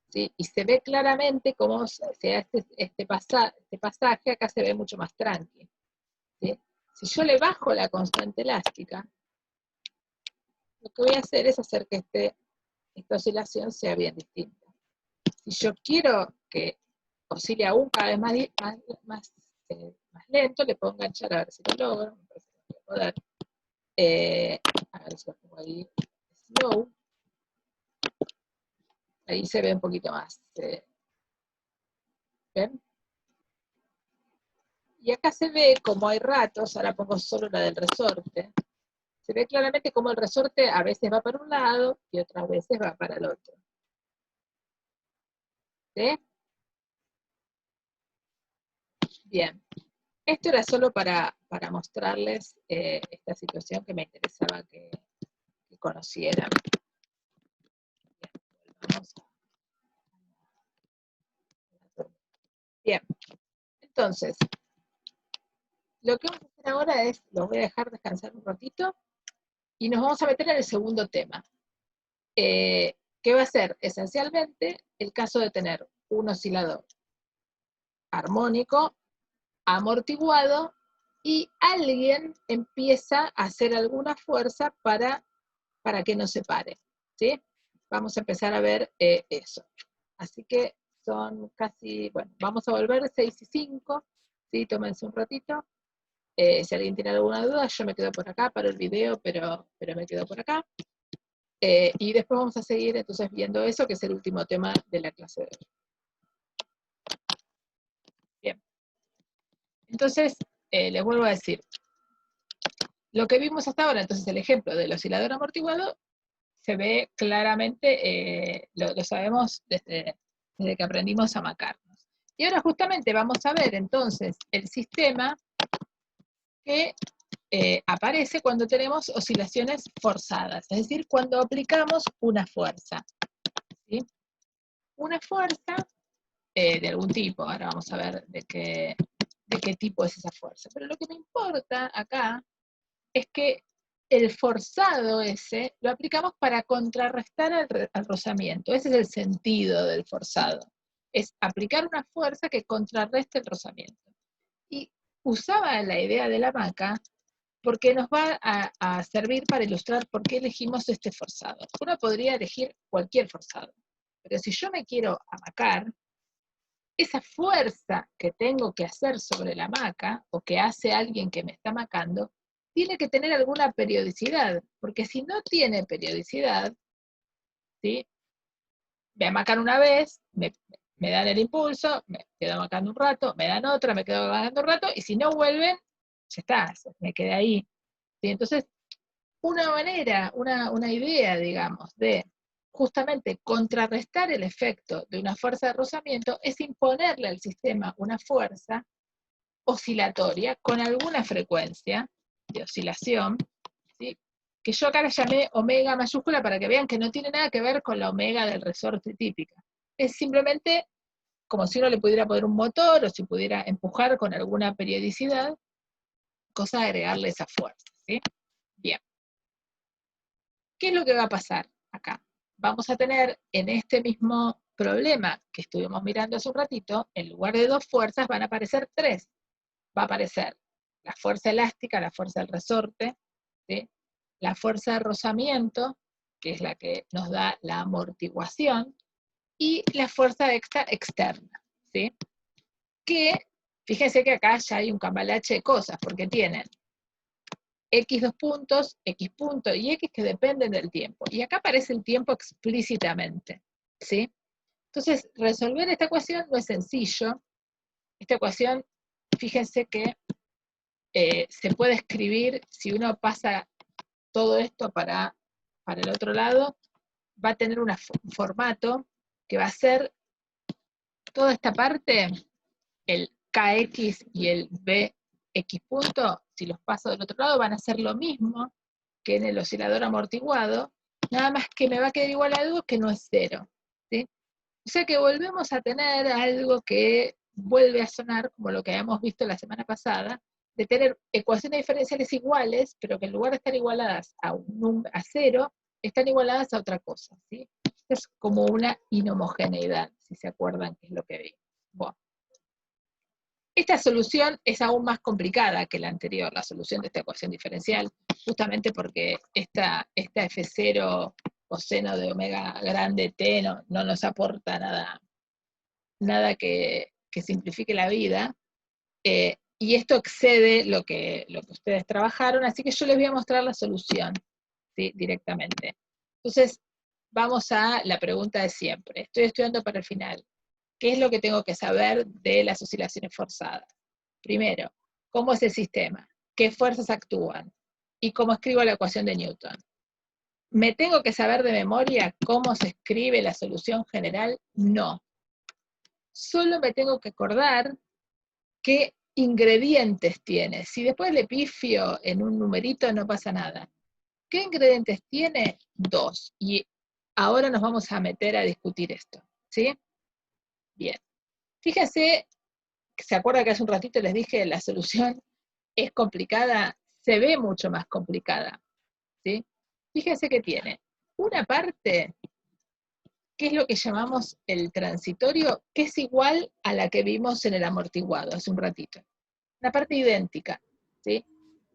¿Sí? Y se ve claramente cómo se hace este pasaje, acá se ve mucho más tranqui. ¿Sí? Si yo le bajo la constante elástica, lo que voy a hacer es hacer que esta oscilación sea bien distinta. Si yo quiero que oscile aún cada vez más lento, le puedo enganchar, a ver si lo logro, me parece que no voy a poder. A ver si lo pongo ahí, slow. Ahí se ve un poquito más. ¿Ven? Y acá se ve como hay ratos, ahora pongo solo la del resorte, se ve claramente como el resorte a veces va para un lado y otras veces va para el otro. ¿Sí? Bien. Esto era solo para mostrarles esta situación que me interesaba que conocieran. Bien, entonces, lo que vamos a hacer ahora es, los voy a dejar descansar un ratito, y nos vamos a meter en el segundo tema, que va a ser esencialmente el caso de tener un oscilador armónico, amortiguado, y alguien empieza a hacer alguna fuerza para que no se pare, ¿sí? Vamos a empezar a ver eso. Así que son casi, bueno, vamos a volver 6:05, ¿sí? Tómense un ratito. Si alguien tiene alguna duda, yo me quedo por acá, paro el video, pero me quedo por acá. Y después vamos a seguir entonces viendo eso, que es el último tema de la clase de hoy. Bien. Entonces, les vuelvo a decir, lo que vimos hasta ahora, entonces el ejemplo del oscilador amortiguado, se ve claramente, lo sabemos desde que aprendimos a macarnos. Y ahora justamente vamos a ver entonces el sistema que aparece cuando tenemos oscilaciones forzadas, es decir, cuando aplicamos una fuerza. ¿Sí? Una fuerza de algún tipo, ahora vamos a ver de qué tipo es esa fuerza. Pero lo que me importa acá es que el forzado ese lo aplicamos para contrarrestar al rozamiento. Ese es el sentido del forzado. Es aplicar una fuerza que contrarreste el rozamiento. Y usaba la idea de la hamaca porque nos va a servir para ilustrar por qué elegimos este forzado. Uno podría elegir cualquier forzado, pero si yo me quiero hamacar, esa fuerza que tengo que hacer sobre la hamaca, o que hace alguien que me está hamacando, tiene que tener alguna periodicidad, porque si no tiene periodicidad, ¿sí? Me hamacan una vez, me dan el impulso, me quedo hamacando un rato, me dan otra, me quedo hamacando un rato, y si no vuelven, ya está, me quedé ahí. ¿Sí? Entonces, una manera, una idea, digamos, de justamente contrarrestar el efecto de una fuerza de rozamiento es imponerle al sistema una fuerza oscilatoria con alguna frecuencia de oscilación, ¿sí? Que yo acá le llamé omega mayúscula para que vean que no tiene nada que ver con la omega del resorte típica. Es simplemente como si uno le pudiera poner un motor o si pudiera empujar con alguna periodicidad, cosa de agregarle esa fuerza, ¿sí? Bien. ¿qué es lo que va a pasar acá? Vamos a tener en este mismo problema que estuvimos mirando hace un ratito, en lugar de 2 fuerzas van a aparecer 3. Va a aparecer la fuerza elástica, la fuerza del resorte, ¿sí? La fuerza de rozamiento, que es la que nos da la amortiguación, y la fuerza externa, ¿sí? Que, fíjense que acá ya hay un cambalache de cosas, porque tienen X 2 puntos, X punto y X que dependen del tiempo. Y acá aparece el tiempo explícitamente, ¿sí? Entonces, resolver esta ecuación no es sencillo. Esta ecuación, fíjense que se puede escribir, si uno pasa todo esto para el otro lado, va a tener un formato que va a ser toda esta parte, el KX y el BX punto, si los paso del otro lado, van a ser lo mismo que en el oscilador amortiguado, nada más que me va a quedar igual a algo que no es 0, ¿sí? O sea que volvemos a tener algo que vuelve a sonar como lo que habíamos visto la semana pasada, de tener ecuaciones diferenciales iguales, pero que en lugar de estar igualadas a 0, están igualadas a otra cosa, ¿sí? Es como una inhomogeneidad, si se acuerdan que es lo que vimos. Bueno. Esta solución es aún más complicada que la anterior, la solución de esta ecuación diferencial, justamente porque esta F0 coseno de omega grande T no nos aporta nada que simplifique la vida, y esto excede lo que ustedes trabajaron, así que yo les voy a mostrar la solución, ¿sí? Directamente. Entonces, vamos a la pregunta de siempre. Estoy estudiando para el final. ¿Qué es lo que tengo que saber de las oscilaciones forzadas? Primero, ¿cómo es el sistema? ¿Qué fuerzas actúan? ¿Y cómo escribo la ecuación de Newton? ¿Me tengo que saber de memoria cómo se escribe la solución general? No. Solo me tengo que acordar qué ingredientes tiene. Si después le pifio en un numerito, no pasa nada. ¿Qué ingredientes tiene? 2. Y ahora nos vamos a meter a discutir esto, ¿sí? Bien. Fíjense, ¿se acuerda que hace un ratito les dije la solución es complicada? Se ve mucho más complicada, ¿sí? Fíjense que tiene una parte que es lo que llamamos el transitorio, que es igual a la que vimos en el amortiguado hace un ratito. Una parte idéntica, ¿sí?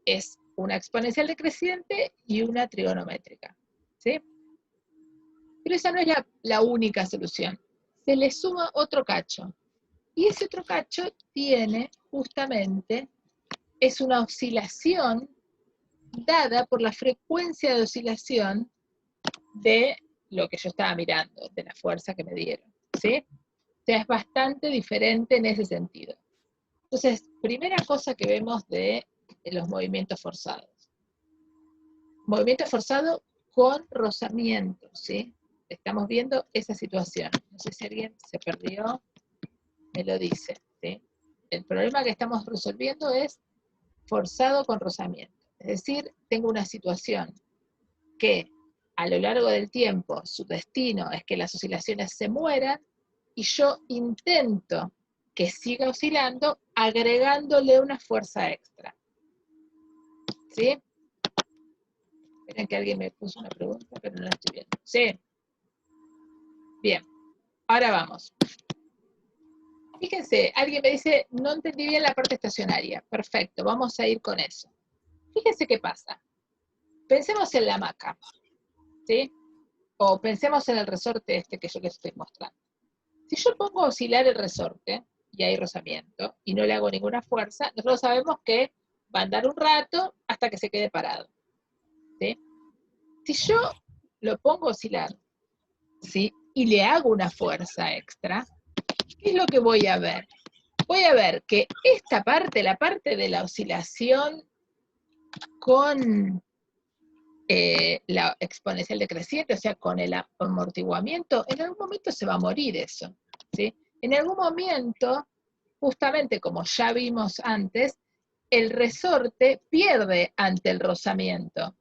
Es una exponencial decreciente y una trigonométrica, ¿sí? Pero esa no es la única solución. Se le suma otro cacho. Y ese otro cacho tiene justamente, es una oscilación dada por la frecuencia de oscilación de lo que yo estaba mirando, de la fuerza que me dieron, ¿sí? O sea, es bastante diferente en ese sentido. Entonces, primera cosa que vemos de los movimientos forzados. Movimiento forzado con rozamiento, ¿sí? Estamos viendo esa situación. No sé si alguien se perdió, me lo dice, ¿sí? El problema que estamos resolviendo es forzado con rozamiento. Es decir, tengo una situación que a lo largo del tiempo su destino es que las oscilaciones se mueran y yo intento que siga oscilando agregándole una fuerza extra. ¿Sí? Esperen que alguien me puso una pregunta, pero no la estoy viendo. ¿Sí? Bien. Ahora vamos. Fíjense, alguien me dice, no entendí bien la parte estacionaria. Perfecto, vamos a ir con eso. Fíjense qué pasa. Pensemos en la hamaca, ¿sí? O pensemos en el resorte este que yo les estoy mostrando. Si yo pongo a oscilar el resorte, y hay rozamiento, y no le hago ninguna fuerza, nosotros sabemos que va a andar un rato hasta que se quede parado, ¿sí? Si yo lo pongo a oscilar, ¿sí? Y le hago una fuerza extra, ¿qué es lo que voy a ver? Voy a ver que esta parte, la parte de la oscilación con la exponencial decreciente, o sea, con el amortiguamiento, en algún momento se va a morir eso, ¿sí? En algún momento, justamente como ya vimos antes, el resorte pierde ante el rozamiento.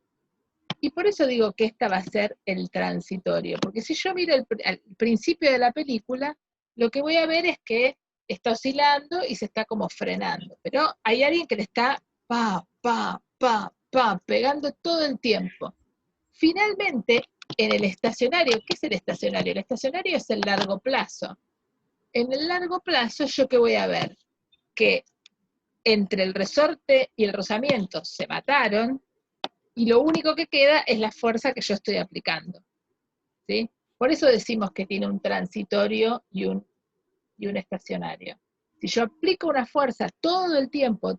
Y por eso digo que esta va a ser el transitorio, porque si yo miro al principio de la película, lo que voy a ver es que está oscilando y se está como frenando, pero hay alguien que le está pegando todo el tiempo. Finalmente, en el estacionario, ¿qué es el estacionario? El estacionario es el largo plazo. En el largo plazo, ¿yo qué voy a ver? Que entre el resorte y el rozamiento se mataron, y lo único que queda es la fuerza que yo estoy aplicando, ¿sí? Por eso decimos que tiene un transitorio y un estacionario. Si yo aplico una fuerza todo el tiempo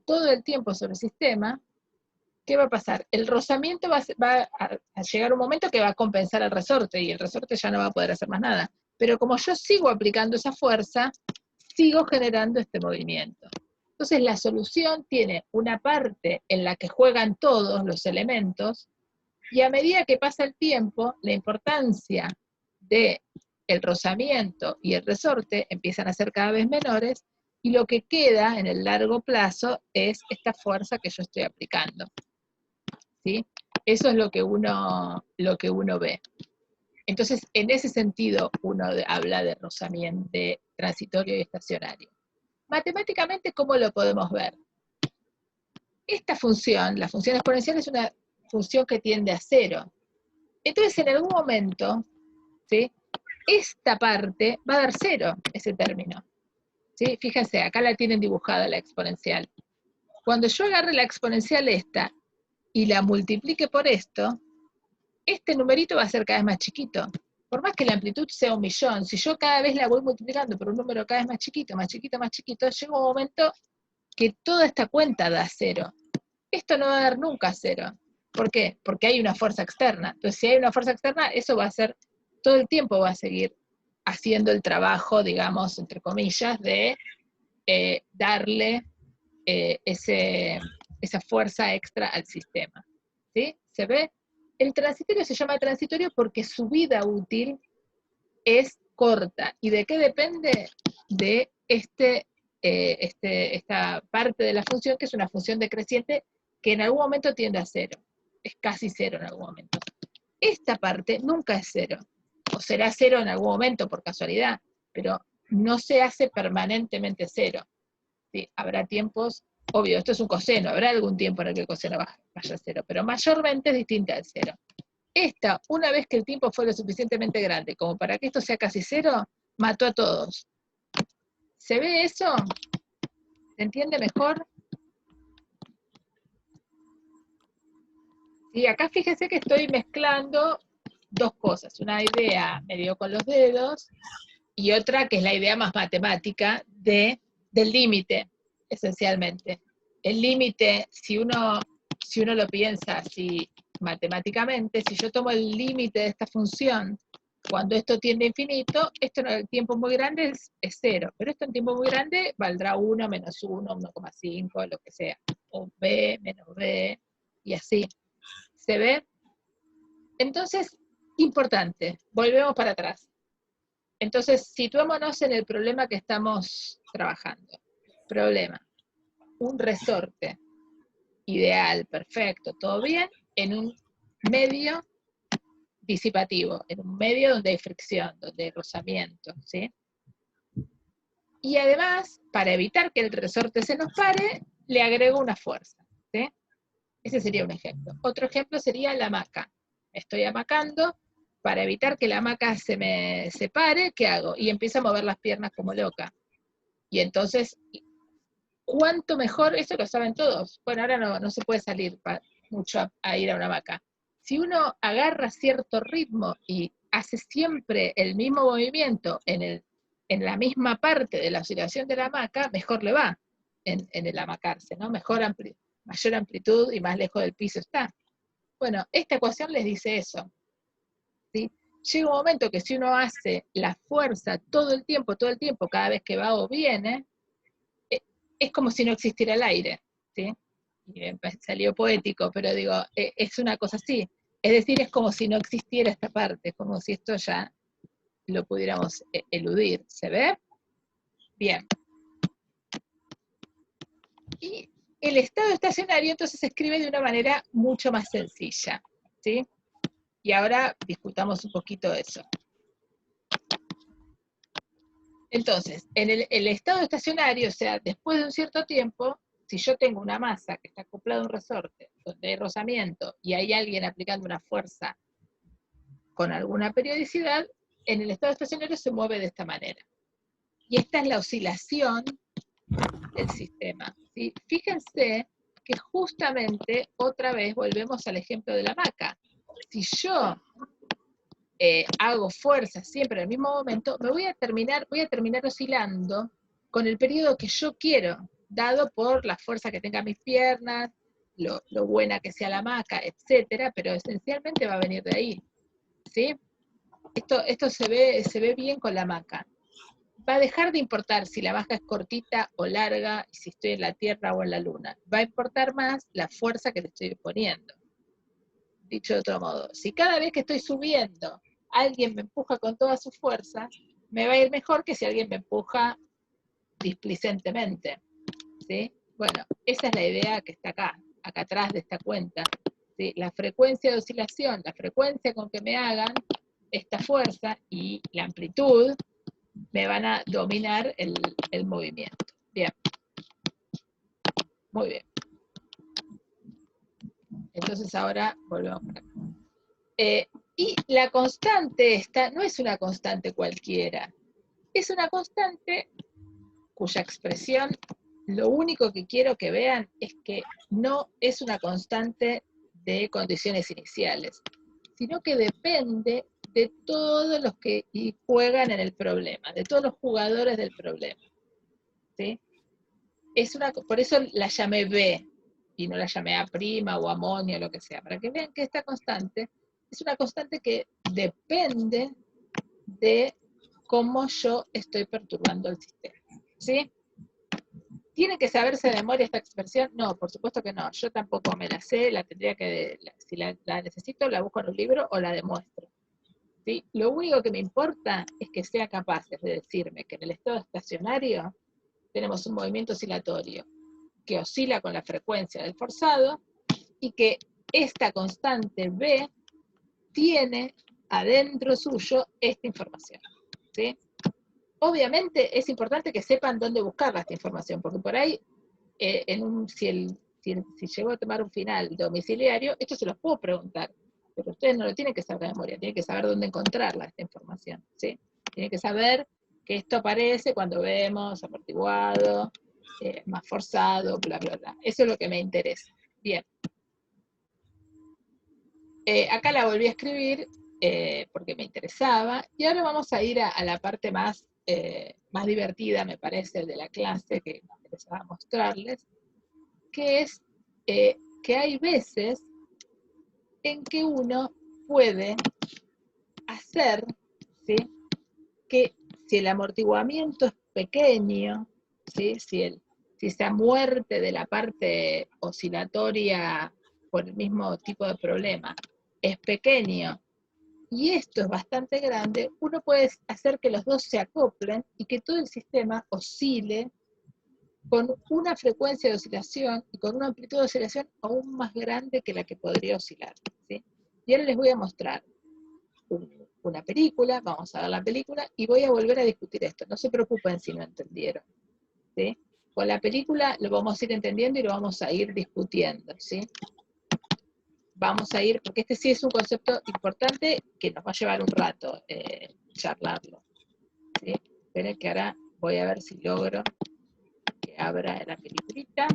sobre el sistema, ¿qué va a pasar? El rozamiento va a llegar un momento que va a compensar el resorte, y el resorte ya no va a poder hacer más nada. Pero como yo sigo aplicando esa fuerza, sigo generando este movimiento. Entonces la solución tiene una parte en la que juegan todos los elementos, y a medida que pasa el tiempo, la importancia del rozamiento y el resorte empiezan a ser cada vez menores, y lo que queda en el largo plazo es esta fuerza que yo estoy aplicando, ¿sí? Eso es lo que uno ve. Entonces, en ese sentido, uno habla de rozamiento, de transitorio y estacionario. Matemáticamente, ¿cómo lo podemos ver? Esta función, la función exponencial, es una función que tiende a cero. Entonces, en algún momento, ¿sí?, esta parte va a dar cero, ese término, ¿sí? Fíjense, acá la tienen dibujada la exponencial. Cuando yo agarre la exponencial esta y la multiplique por esto, este numerito va a ser cada vez más chiquito. Por más que la amplitud sea 1.000.000, si yo cada vez la voy multiplicando por un número cada vez más chiquito, más chiquito, más chiquito, llega un momento que toda esta cuenta da cero. Esto no va a dar nunca cero. ¿Por qué? Porque hay una fuerza externa. Entonces, si hay una fuerza externa, eso va a ser, todo el tiempo va a seguir haciendo el trabajo, digamos, entre comillas, de darle esa fuerza extra al sistema. ¿Sí? ¿Se ve? El transitorio se llama transitorio porque su vida útil es corta. ¿Y de qué depende? De esta parte de la función, que es una función decreciente, que en algún momento tiende a cero. Es casi cero en algún momento. Esta parte nunca es cero. O será cero en algún momento por casualidad, pero no se hace permanentemente cero. ¿Sí? Habrá tiempos, obvio, esto es un coseno, habrá algún tiempo en el que el coseno vaya a cero, pero mayormente es distinta al cero. Esta, una vez que el tiempo fue lo suficientemente grande como para que esto sea casi cero, mató a todos. ¿Se ve eso? ¿Se entiende mejor? Sí, acá fíjese que estoy mezclando dos cosas, una idea medio con los dedos y otra que es la idea más matemática del límite, esencialmente. El límite, si uno lo piensa así matemáticamente, si yo tomo el límite de esta función, cuando esto tiende a infinito, esto en el tiempo muy grande es cero, pero esto en tiempo muy grande valdrá 1, menos 1, 1,5, lo que sea, o b, menos b, y así. ¿Se ve? Entonces, importante, volvemos para atrás. Entonces, situémonos en el problema que estamos trabajando. Problema: un resorte ideal, perfecto, todo bien, en un medio disipativo, en un medio donde hay fricción, donde hay rozamiento, ¿sí? Y además, para evitar que el resorte se nos pare, le agrego una fuerza, ¿sí? Ese sería un ejemplo. Otro ejemplo sería la hamaca. Estoy hamacando, para evitar que la hamaca se me separe, ¿qué hago? Y empiezo a mover las piernas como loca. Y entonces, ¿cuánto mejor? Eso lo saben todos. Bueno, ahora no se puede salir mucho a ir a una hamaca. Si uno agarra cierto ritmo y hace siempre el mismo movimiento en la misma parte de la oscilación de la hamaca, mejor le va en el hamacarse, ¿no? Mayor amplitud y más lejos del piso está. Bueno, esta ecuación les dice eso, ¿sí? Llega un momento que si uno hace la fuerza todo el tiempo, cada vez que va o viene, es como si no existiera el aire, ¿sí? Y salió poético, pero digo, es una cosa así. Es decir, es como si no existiera esta parte, como si esto ya lo pudiéramos eludir. ¿Se ve? Bien. Y el estado estacionario entonces se escribe de una manera mucho más sencilla, ¿sí? Y ahora discutamos un poquito eso. Entonces, en el estado estacionario, o sea, después de un cierto tiempo, si yo tengo una masa que está acoplada a un resorte, donde hay rozamiento, y hay alguien aplicando una fuerza con alguna periodicidad, en el estado estacionario se mueve de esta manera. Y esta es la oscilación del sistema, ¿sí? Fíjense que justamente otra vez volvemos al ejemplo de la hamaca. Si yo hago fuerza siempre en el mismo momento, voy a terminar oscilando con el periodo que yo quiero, dado por la fuerza que tengan mis piernas, lo buena que sea la hamaca, etcétera, pero esencialmente va a venir de ahí, ¿sí? Esto se ve bien con la hamaca. Va a dejar de importar si la hamaca es cortita o larga, si estoy en la Tierra o en la Luna. Va a importar más la fuerza que le estoy poniendo. Dicho de otro modo, si cada vez que estoy subiendo alguien me empuja con toda su fuerza, me va a ir mejor que si alguien me empuja displicentemente, ¿sí? Bueno, esa es la idea que está acá atrás de esta cuenta, ¿sí? La frecuencia de oscilación, la frecuencia con que me hagan esta fuerza y la amplitud me van a dominar el movimiento. Bien. Muy bien. Entonces ahora volvemos para acá. Y la constante esta no es una constante cualquiera, es una constante cuya expresión, lo único que quiero que vean es que no es una constante de condiciones iniciales, sino que depende de todos los que juegan en el problema, de todos los jugadores del problema, ¿sí? Por eso la llamé B, y no la llamé A' o amonio o lo que sea, para que vean que esta constante es una constante que depende de cómo yo estoy perturbando el sistema, ¿sí? ¿Tiene que saberse de memoria esta expresión? No, por supuesto que no. Yo tampoco me la sé, la tendría que, si la necesito, la busco en un libro o la demuestro, ¿sí? Lo único que me importa es que sea capaces de decirme que en el estado estacionario tenemos un movimiento oscilatorio que oscila con la frecuencia del forzado y que esta constante B tiene adentro suyo esta información, ¿sí? Obviamente es importante que sepan dónde buscarla esta información, porque por ahí, si llego a tomar un final domiciliario, esto se los puedo preguntar, pero ustedes no lo tienen que saber de memoria, tienen que saber dónde encontrarla, esta información, ¿sí? Tienen que saber que esto aparece cuando vemos amortiguado, más forzado, bla, bla, bla. Eso es lo que me interesa. Bien. Acá la volví a escribir porque me interesaba, y ahora vamos a ir a la parte más divertida, me parece, de la clase que me interesaba mostrarles, que es que hay veces en que uno puede hacer, ¿sí?, que si el amortiguamiento es pequeño, ¿sí?, si esa muerte de la parte oscilatoria por el mismo tipo de problema es pequeño, y esto es bastante grande, uno puede hacer que los dos se acoplen y que todo el sistema oscile con una frecuencia de oscilación y con una amplitud de oscilación aún más grande que la que podría oscilar, ¿sí? Y ahora les voy a mostrar una película, vamos a ver la película, y voy a volver a discutir esto. No se preocupen si no entendieron, ¿sí? Con la película lo vamos a ir entendiendo y lo vamos a ir discutiendo, ¿sí? Vamos a ir, porque este sí es un concepto importante que nos va a llevar un rato charlarlo, ¿sí? Esperen que ahora voy a ver si logro que abra la peliculita.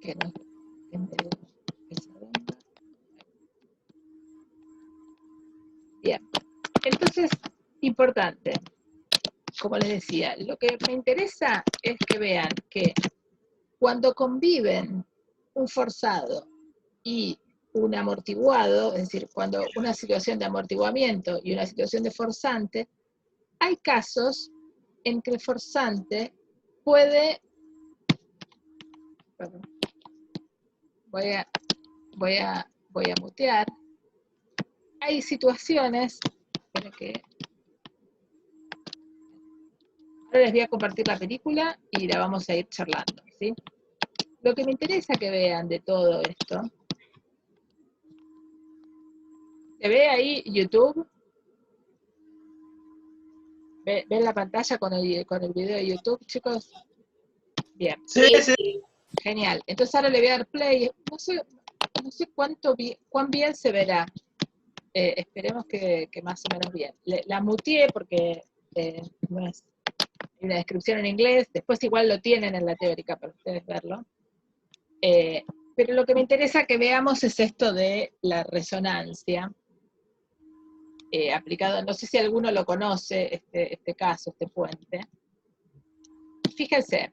Que no, que se venga. Bien, entonces, importante, como les decía, lo que me interesa es que vean que cuando conviven un forzado y un amortiguado, es decir, cuando una situación de amortiguamiento y una situación de forzante, hay casos en que el forzante puede, perdón, voy a mutear, hay situaciones, esperen que, ahora les voy a compartir la película y la vamos a ir charlando, ¿sí? Lo que me interesa que vean de todo esto, ¿se ve ahí YouTube? ¿Ven la pantalla con el video de YouTube, chicos? Bien. Sí, sí. Genial. Entonces ahora le voy a dar play. No sé cuán bien se verá. Esperemos que más o menos bien. La muteé porque no es, hay una descripción en inglés. Después igual lo tienen en la teórica para ustedes verlo. Pero lo que me interesa que veamos es esto de la resonancia. Aplicado, no sé si alguno lo conoce, este caso, este puente. Fíjense.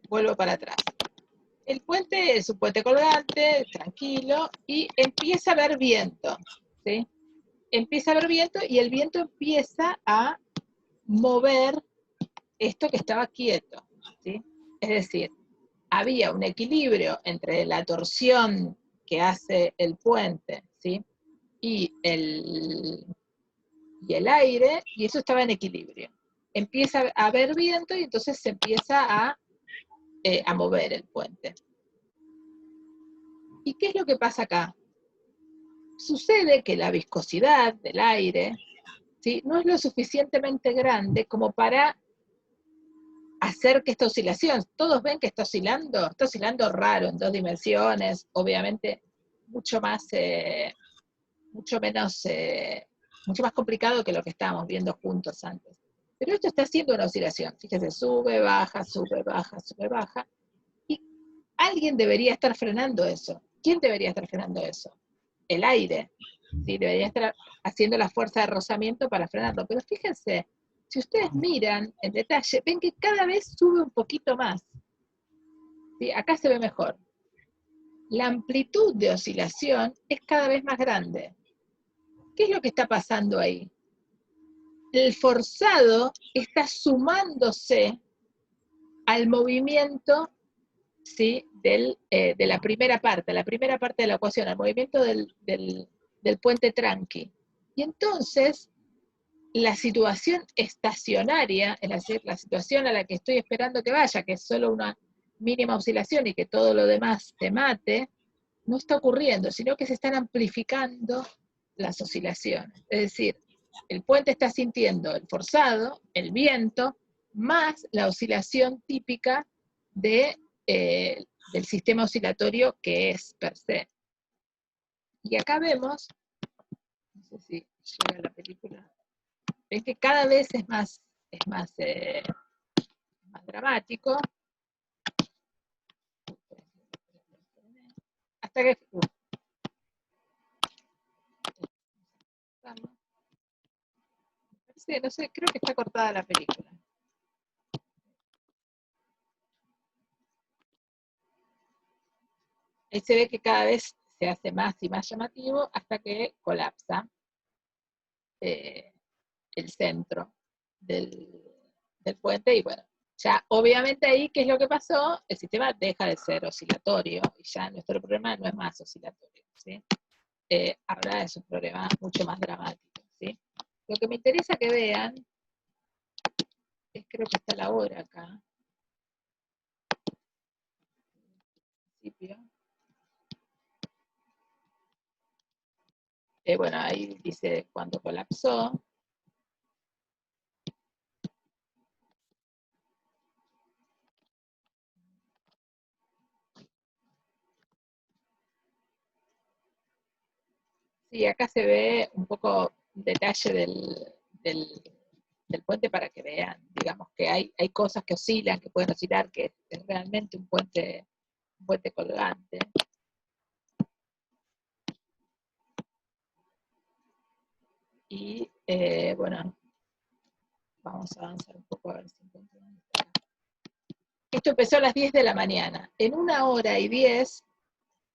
Vuelvo para atrás. El puente es un puente colgante, tranquilo, y empieza a haber viento, ¿sí? Empieza a haber viento y el viento empieza a mover esto que estaba quieto, ¿sí? Es decir, había un equilibrio entre la torsión que hace el puente, ¿sí? y el aire, y eso estaba en equilibrio. Empieza a haber viento y entonces se empieza a mover el puente. ¿Y qué es lo que pasa acá? Sucede que la viscosidad del aire, ¿sí? no es lo suficientemente grande como para hacer que esta oscilación, todos ven que está oscilando raro en 2 dimensiones, obviamente mucho más complicado que lo que estábamos viendo juntos antes. Pero esto está haciendo una oscilación, fíjese, sube, baja, sube, baja, sube, baja, y alguien debería estar frenando eso. ¿Quién debería estar frenando eso? El aire, ¿sí? Debería estar haciendo la fuerza de rozamiento para frenarlo, pero fíjense, si ustedes miran en detalle, ven que cada vez sube un poquito más. ¿Sí? Acá se ve mejor. La amplitud de oscilación es cada vez más grande. ¿Qué es lo que está pasando ahí? El forzado está sumándose al movimiento, ¿sí? de la primera parte de la ecuación, al movimiento del puente tranqui. Y entonces, la situación estacionaria, es decir, la situación a la que estoy esperando que vaya, que es solo una mínima oscilación y que todo lo demás te mate, no está ocurriendo, sino que se están amplificando las oscilaciones. Es decir, el puente está sintiendo el forzado, el viento, más la oscilación típica del sistema oscilatorio que es per se. Y acá vemos, no sé si llega la película, ves que cada vez es más dramático, hasta que... no sé, creo que está cortada la película. Ahí se ve que cada vez se hace más y más llamativo hasta que colapsa el centro del puente y bueno, ya obviamente ahí, ¿qué es lo que pasó? El sistema deja de ser oscilatorio y ya nuestro problema no es más oscilatorio, ¿sí? Ahora es un problema mucho más dramático, ¿sí? Lo que me interesa que vean es, creo que está la hora acá, principio. Bueno, ahí dice cuando colapsó. Sí, acá se ve un poco detalle del puente para que vean, digamos, que hay cosas que oscilan, que pueden oscilar, que es realmente un puente colgante. Y bueno, vamos a avanzar un poco a ver si encuentro. Esto empezó a las 10 de la mañana. En 1 hora y 10,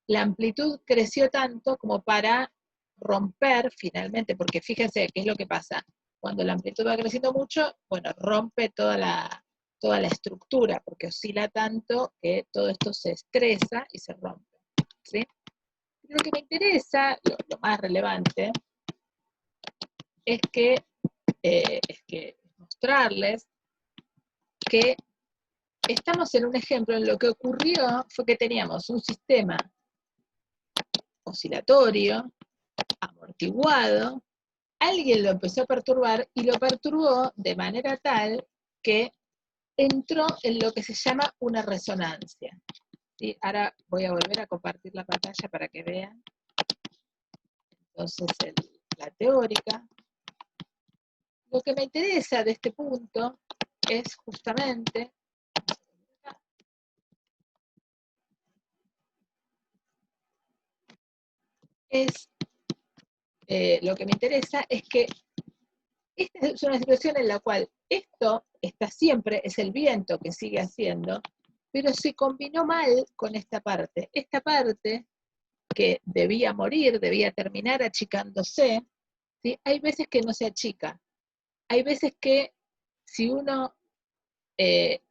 la amplitud creció tanto como para romper finalmente, porque fíjense qué es lo que pasa. Cuando la amplitud va creciendo mucho, bueno, rompe toda la estructura, porque oscila tanto que todo esto se estresa y se rompe, ¿sí? Lo que me interesa, lo más relevante, es mostrarles que estamos en un ejemplo en lo que ocurrió fue que teníamos un sistema oscilatorio, amortiguado, alguien lo empezó a perturbar y lo perturbó de manera tal que entró en lo que se llama una resonancia. ¿Sí? Ahora voy a volver a compartir la pantalla para que vean. Entonces, la teórica. Lo que me interesa de este punto es justamente lo que me interesa es que esta es una situación en la cual esto está siempre, es el viento que sigue haciendo, pero se combinó mal con esta parte. Esta parte que debía morir, debía terminar achicándose, ¿sí? Hay veces que no se achica. Hay veces que si uno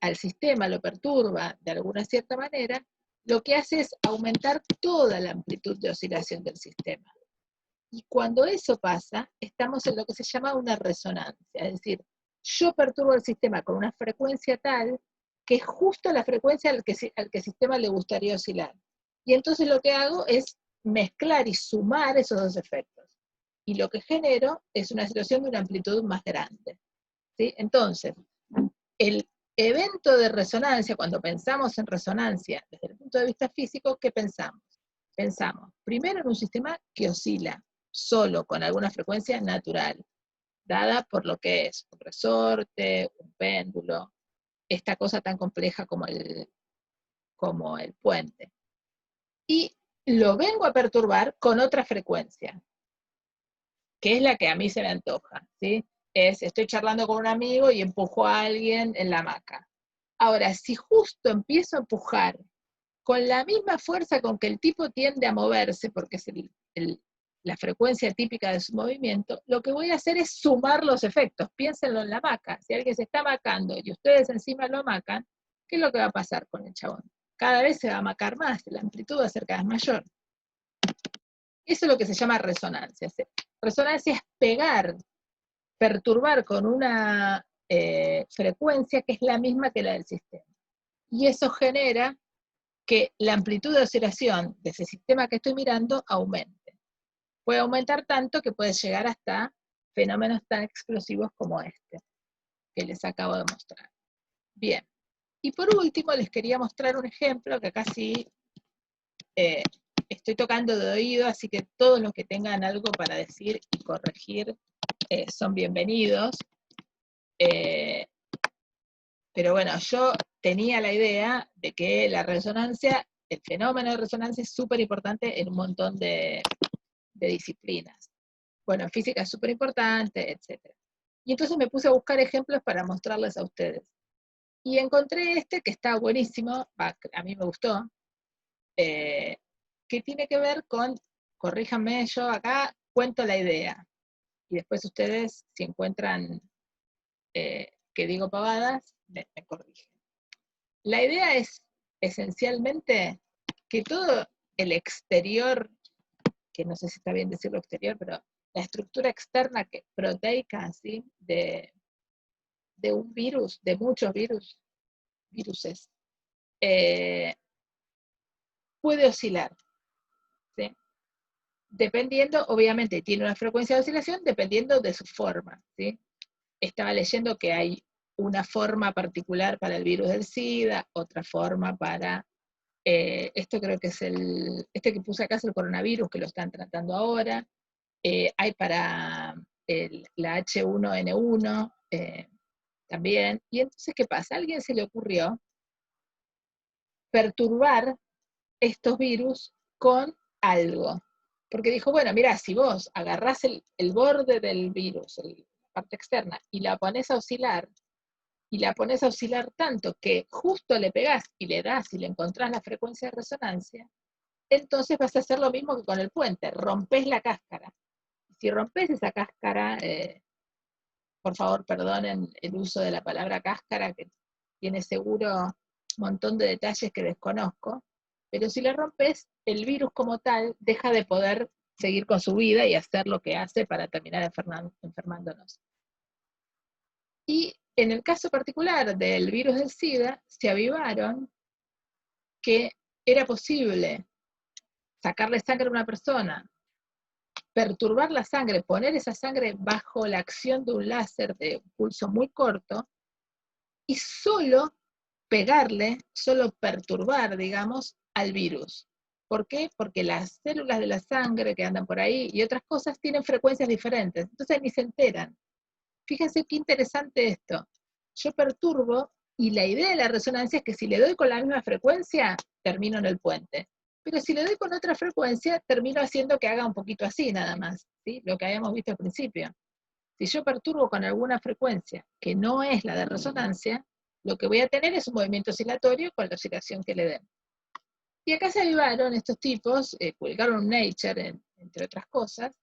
al sistema lo perturba de alguna cierta manera, lo que hace es aumentar toda la amplitud de oscilación del sistema. Y cuando eso pasa, estamos en lo que se llama una resonancia, es decir, yo perturbo el sistema con una frecuencia tal que es justo la frecuencia al que el sistema le gustaría oscilar. Y entonces lo que hago es mezclar y sumar esos dos efectos. Y lo que genero es una situación de una amplitud más grande. ¿Sí? Entonces, el evento de resonancia, cuando pensamos en resonancia desde el punto de vista físico, ¿qué pensamos? Pensamos primero en un sistema que oscila, solo con alguna frecuencia natural, dada por lo que es un resorte, un péndulo, esta cosa tan compleja como el puente. Y lo vengo a perturbar con otra frecuencia, que es la que a mí se me antoja, ¿sí? Estoy charlando con un amigo y empujo a alguien en la hamaca. Ahora, si justo empiezo a empujar con la misma fuerza con que el tipo tiende a moverse, porque es la frecuencia típica de su movimiento, lo que voy a hacer es sumar los efectos. Piénsenlo en la hamaca. Si alguien se está hamacando y ustedes encima lo hamacan, ¿qué es lo que va a pasar con el chabón? Cada vez se va a hamacar más, la amplitud va a ser cada vez mayor. Eso es lo que se llama resonancia. Resonancia es pegar, perturbar con una frecuencia que es la misma que la del sistema. Y eso genera que la amplitud de oscilación de ese sistema que estoy mirando aumente. Puede aumentar tanto que puede llegar hasta fenómenos tan explosivos como este, que les acabo de mostrar. Bien, y por último les quería mostrar un ejemplo que acá sí estoy tocando de oído, así que todos los que tengan algo para decir y corregir son bienvenidos. Pero bueno, yo tenía la idea de que la resonancia, el fenómeno de resonancia es súper importante en un montón de disciplinas. Bueno, en física es súper importante, etc. Y entonces me puse a buscar ejemplos para mostrarles a ustedes. Y encontré este que está buenísimo, a mí me gustó, que tiene que ver con, corríjanme, yo acá cuento la idea. Y después ustedes, si encuentran que digo pavadas, me corrigen. La idea es esencialmente que todo el exterior, que no sé si está bien decirlo exterior, pero la estructura externa proteica, ¿sí? de un virus, de muchos viruses, puede oscilar, ¿sí? Dependiendo, obviamente, tiene una frecuencia de oscilación dependiendo de su forma, ¿sí? Estaba leyendo que hay una forma particular para el virus del SIDA, otra forma para, esto creo que es este que puse acá es el coronavirus, que lo están tratando ahora, hay para la H1N1 también, y entonces, ¿qué pasa? A alguien se le ocurrió perturbar estos virus con algo, porque dijo, bueno, mira, si vos agarrás el borde del virus, la parte externa, y la pones a oscilar tanto que justo le pegás y le das y le encontrás la frecuencia de resonancia, entonces vas a hacer lo mismo que con el puente, rompés la cáscara. Si rompés esa cáscara, por favor perdonen el uso de la palabra cáscara, que tiene seguro un montón de detalles que desconozco, pero si la rompes, el virus como tal deja de poder seguir con su vida y hacer lo que hace para terminar enfermándonos. Y en el caso particular del virus del SIDA, se avivaron que era posible sacarle sangre a una persona, perturbar la sangre, poner esa sangre bajo la acción de un láser de pulso muy corto, y solo pegarle, solo perturbar, digamos, al virus. ¿Por qué? Porque las células de la sangre que andan por ahí y otras cosas tienen frecuencias diferentes, entonces ni se enteran. Fíjense qué interesante esto. Yo perturbo y la idea de la resonancia es que si le doy con la misma frecuencia, termino en el puente. Pero si le doy con otra frecuencia, termino haciendo que haga un poquito así nada más, ¿sí? Lo que habíamos visto al principio. Si yo perturbo con alguna frecuencia que no es la de resonancia, lo que voy a tener es un movimiento oscilatorio con la oscilación que le den. Y acá se avivaron estos tipos, publicaron un Nature, entre otras cosas,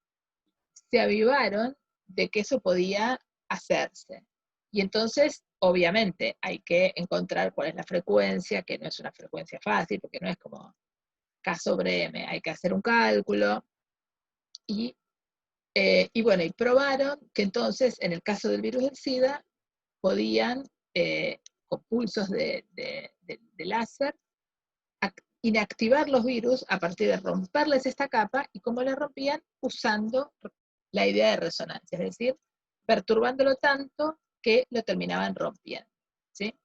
se avivaron de que eso podía hacerse. Y entonces, obviamente, hay que encontrar cuál es la frecuencia, que no es una frecuencia fácil, porque no es como K sobre M, hay que hacer un cálculo. Y bueno, y probaron que entonces, en el caso del virus del SIDA, podían, con pulsos de láser, inactivar los virus a partir de romperles esta capa, y cómo la rompían usando la idea de resonancia, es decir, perturbándolo tanto que lo terminaban rompiendo, ¿sí?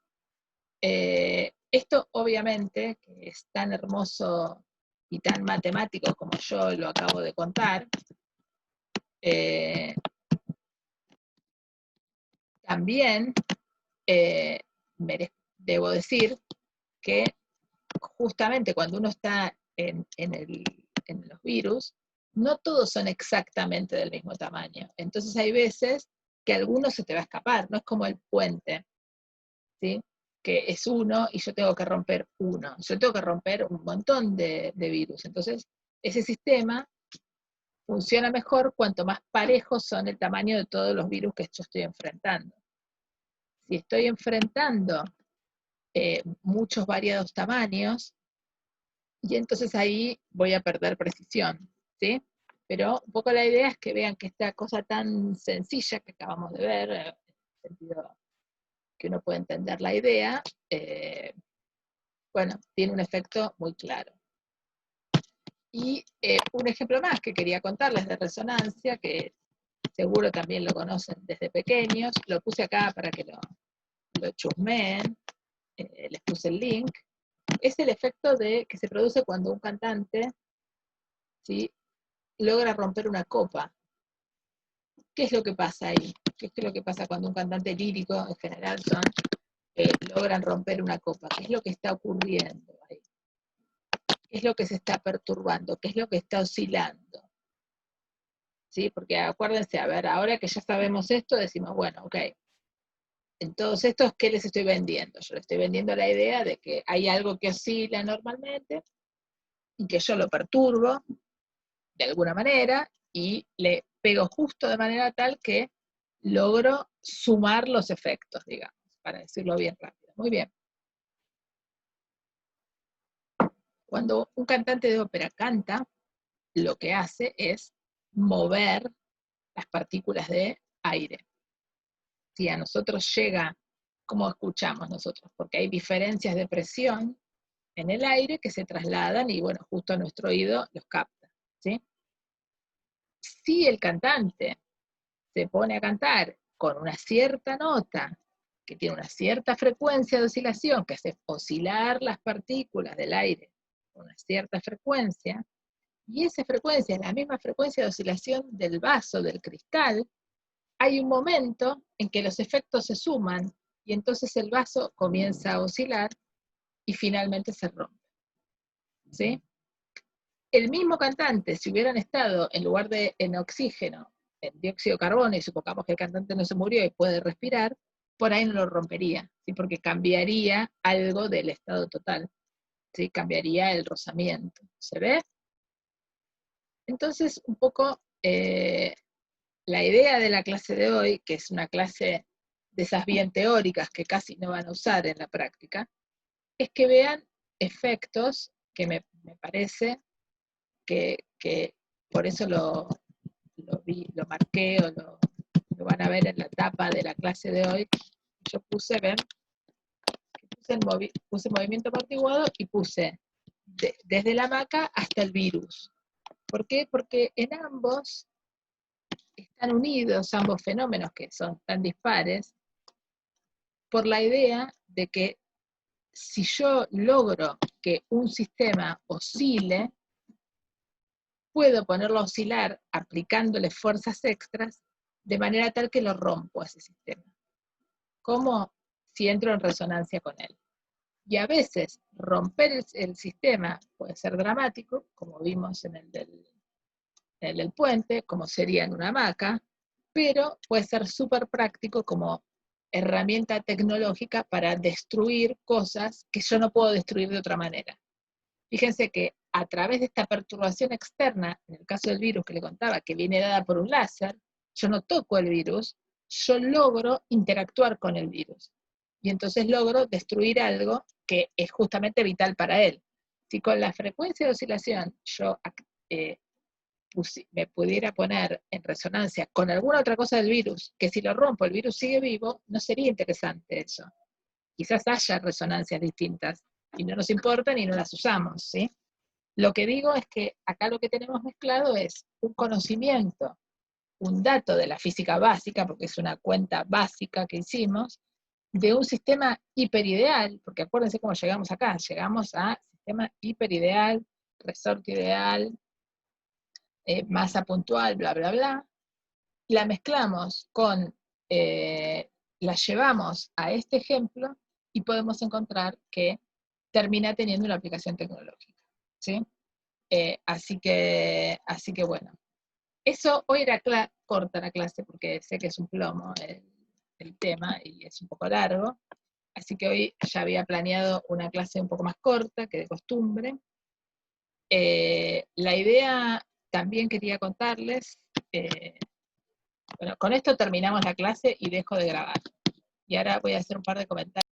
Esto obviamente, que es tan hermoso y tan matemático como yo lo acabo de contar, también debo decir que justamente cuando uno está en los virus, no todos son exactamente del mismo tamaño. Entonces hay veces que alguno se te va a escapar, no es como el puente, ¿sí? Que es uno y yo tengo que romper uno. Yo tengo que romper un montón de virus. Entonces, ese sistema funciona mejor cuanto más parejos son el tamaño de todos los virus que yo estoy enfrentando. Si estoy enfrentando muchos variados tamaños, y entonces ahí voy a perder precisión, ¿sí? Pero un poco la idea es que vean que esta cosa tan sencilla que acabamos de ver, en el sentido que uno puede entender la idea, bueno, tiene un efecto muy claro. Y un ejemplo más que quería contarles de resonancia, que seguro también lo conocen desde pequeños, lo puse acá para que lo chusmeen, les puse el link, es el efecto que se produce cuando un cantante, ¿sí?, logra romper una copa. ¿Qué es lo que pasa ahí? ¿Qué es lo que pasa cuando un cantante lírico, en general son, logran romper una copa? ¿Qué es lo que está ocurriendo ahí? ¿Qué es lo que se está perturbando? ¿Qué es lo que está oscilando? ¿Sí? Porque acuérdense, a ver, ahora que ya sabemos esto, decimos, bueno, ok, en todos estos, ¿qué les estoy vendiendo? Yo les estoy vendiendo la idea de que hay algo que oscila normalmente y que yo lo perturbo de alguna manera y le pego justo de manera tal que logro sumar los efectos, digamos, para decirlo bien rápido. Muy bien. Cuando un cantante de ópera canta, lo que hace es mover las partículas de aire. Si a nosotros llega, ¿cómo escuchamos nosotros? Porque hay diferencias de presión en el aire que se trasladan y, bueno, justo a nuestro oído los capta, ¿sí? Si el cantante se pone a cantar con una cierta nota, que tiene una cierta frecuencia de oscilación, que hace oscilar las partículas del aire con una cierta frecuencia, y esa frecuencia es la misma frecuencia de oscilación del vaso, del cristal, hay un momento en que los efectos se suman, y entonces el vaso comienza a oscilar y finalmente se rompe, ¿sí? El mismo cantante, si hubieran estado en lugar de en oxígeno, en dióxido de carbono, y supongamos que el cantante no se murió y puede respirar, por ahí no lo rompería, ¿sí? Porque cambiaría algo del estado total, ¿sí? Cambiaría el rozamiento. ¿Se ve? Entonces, un poco la idea de la clase de hoy, que es una clase de esas bien teóricas que casi no van a usar en la práctica, es que vean efectos que me parece que por eso lo marqué o lo van a ver en la tapa de la clase de hoy. Yo puse, ven, puse movimiento amortiguado y puse desde la hamaca hasta el virus. ¿Por qué? Porque en ambos están unidos, ambos fenómenos que son tan dispares, por la idea de que si yo logro que un sistema oscile, puedo ponerlo a oscilar aplicándole fuerzas extras de manera tal que lo rompo a ese sistema. ¿Cómo? Si entro en resonancia con él. Y a veces romper el sistema puede ser dramático, como vimos en el del puente, como sería en una hamaca, pero puede ser súper práctico como herramienta tecnológica para destruir cosas que yo no puedo destruir de otra manera. Fíjense que a través de esta perturbación externa, en el caso del virus que le contaba, que viene dada por un láser, yo no toco el virus, yo logro interactuar con el virus. Y entonces logro destruir algo que es justamente vital para él. Si con la frecuencia de oscilación yo me pudiera poner en resonancia con alguna otra cosa del virus, que si lo rompo el virus sigue vivo, no sería interesante eso. Quizás haya resonancias distintas y no nos importan y no las usamos, ¿sí? Lo que digo es que acá lo que tenemos mezclado es un conocimiento, un dato de la física básica, porque es una cuenta básica que hicimos, de un sistema hiperideal, porque acuérdense cómo llegamos acá, llegamos a sistema hiperideal, resorte ideal, masa puntual, bla, bla, bla, la mezclamos con, la llevamos a este ejemplo y podemos encontrar que termina teniendo una aplicación tecnológica, ¿sí? Así que bueno. Eso hoy era corta la clase porque sé que es un plomo el tema y es un poco largo, así que hoy ya había planeado una clase un poco más corta que de costumbre. La idea también quería contarles, bueno, con esto terminamos la clase y dejo de grabar. Y ahora voy a hacer un par de comentarios.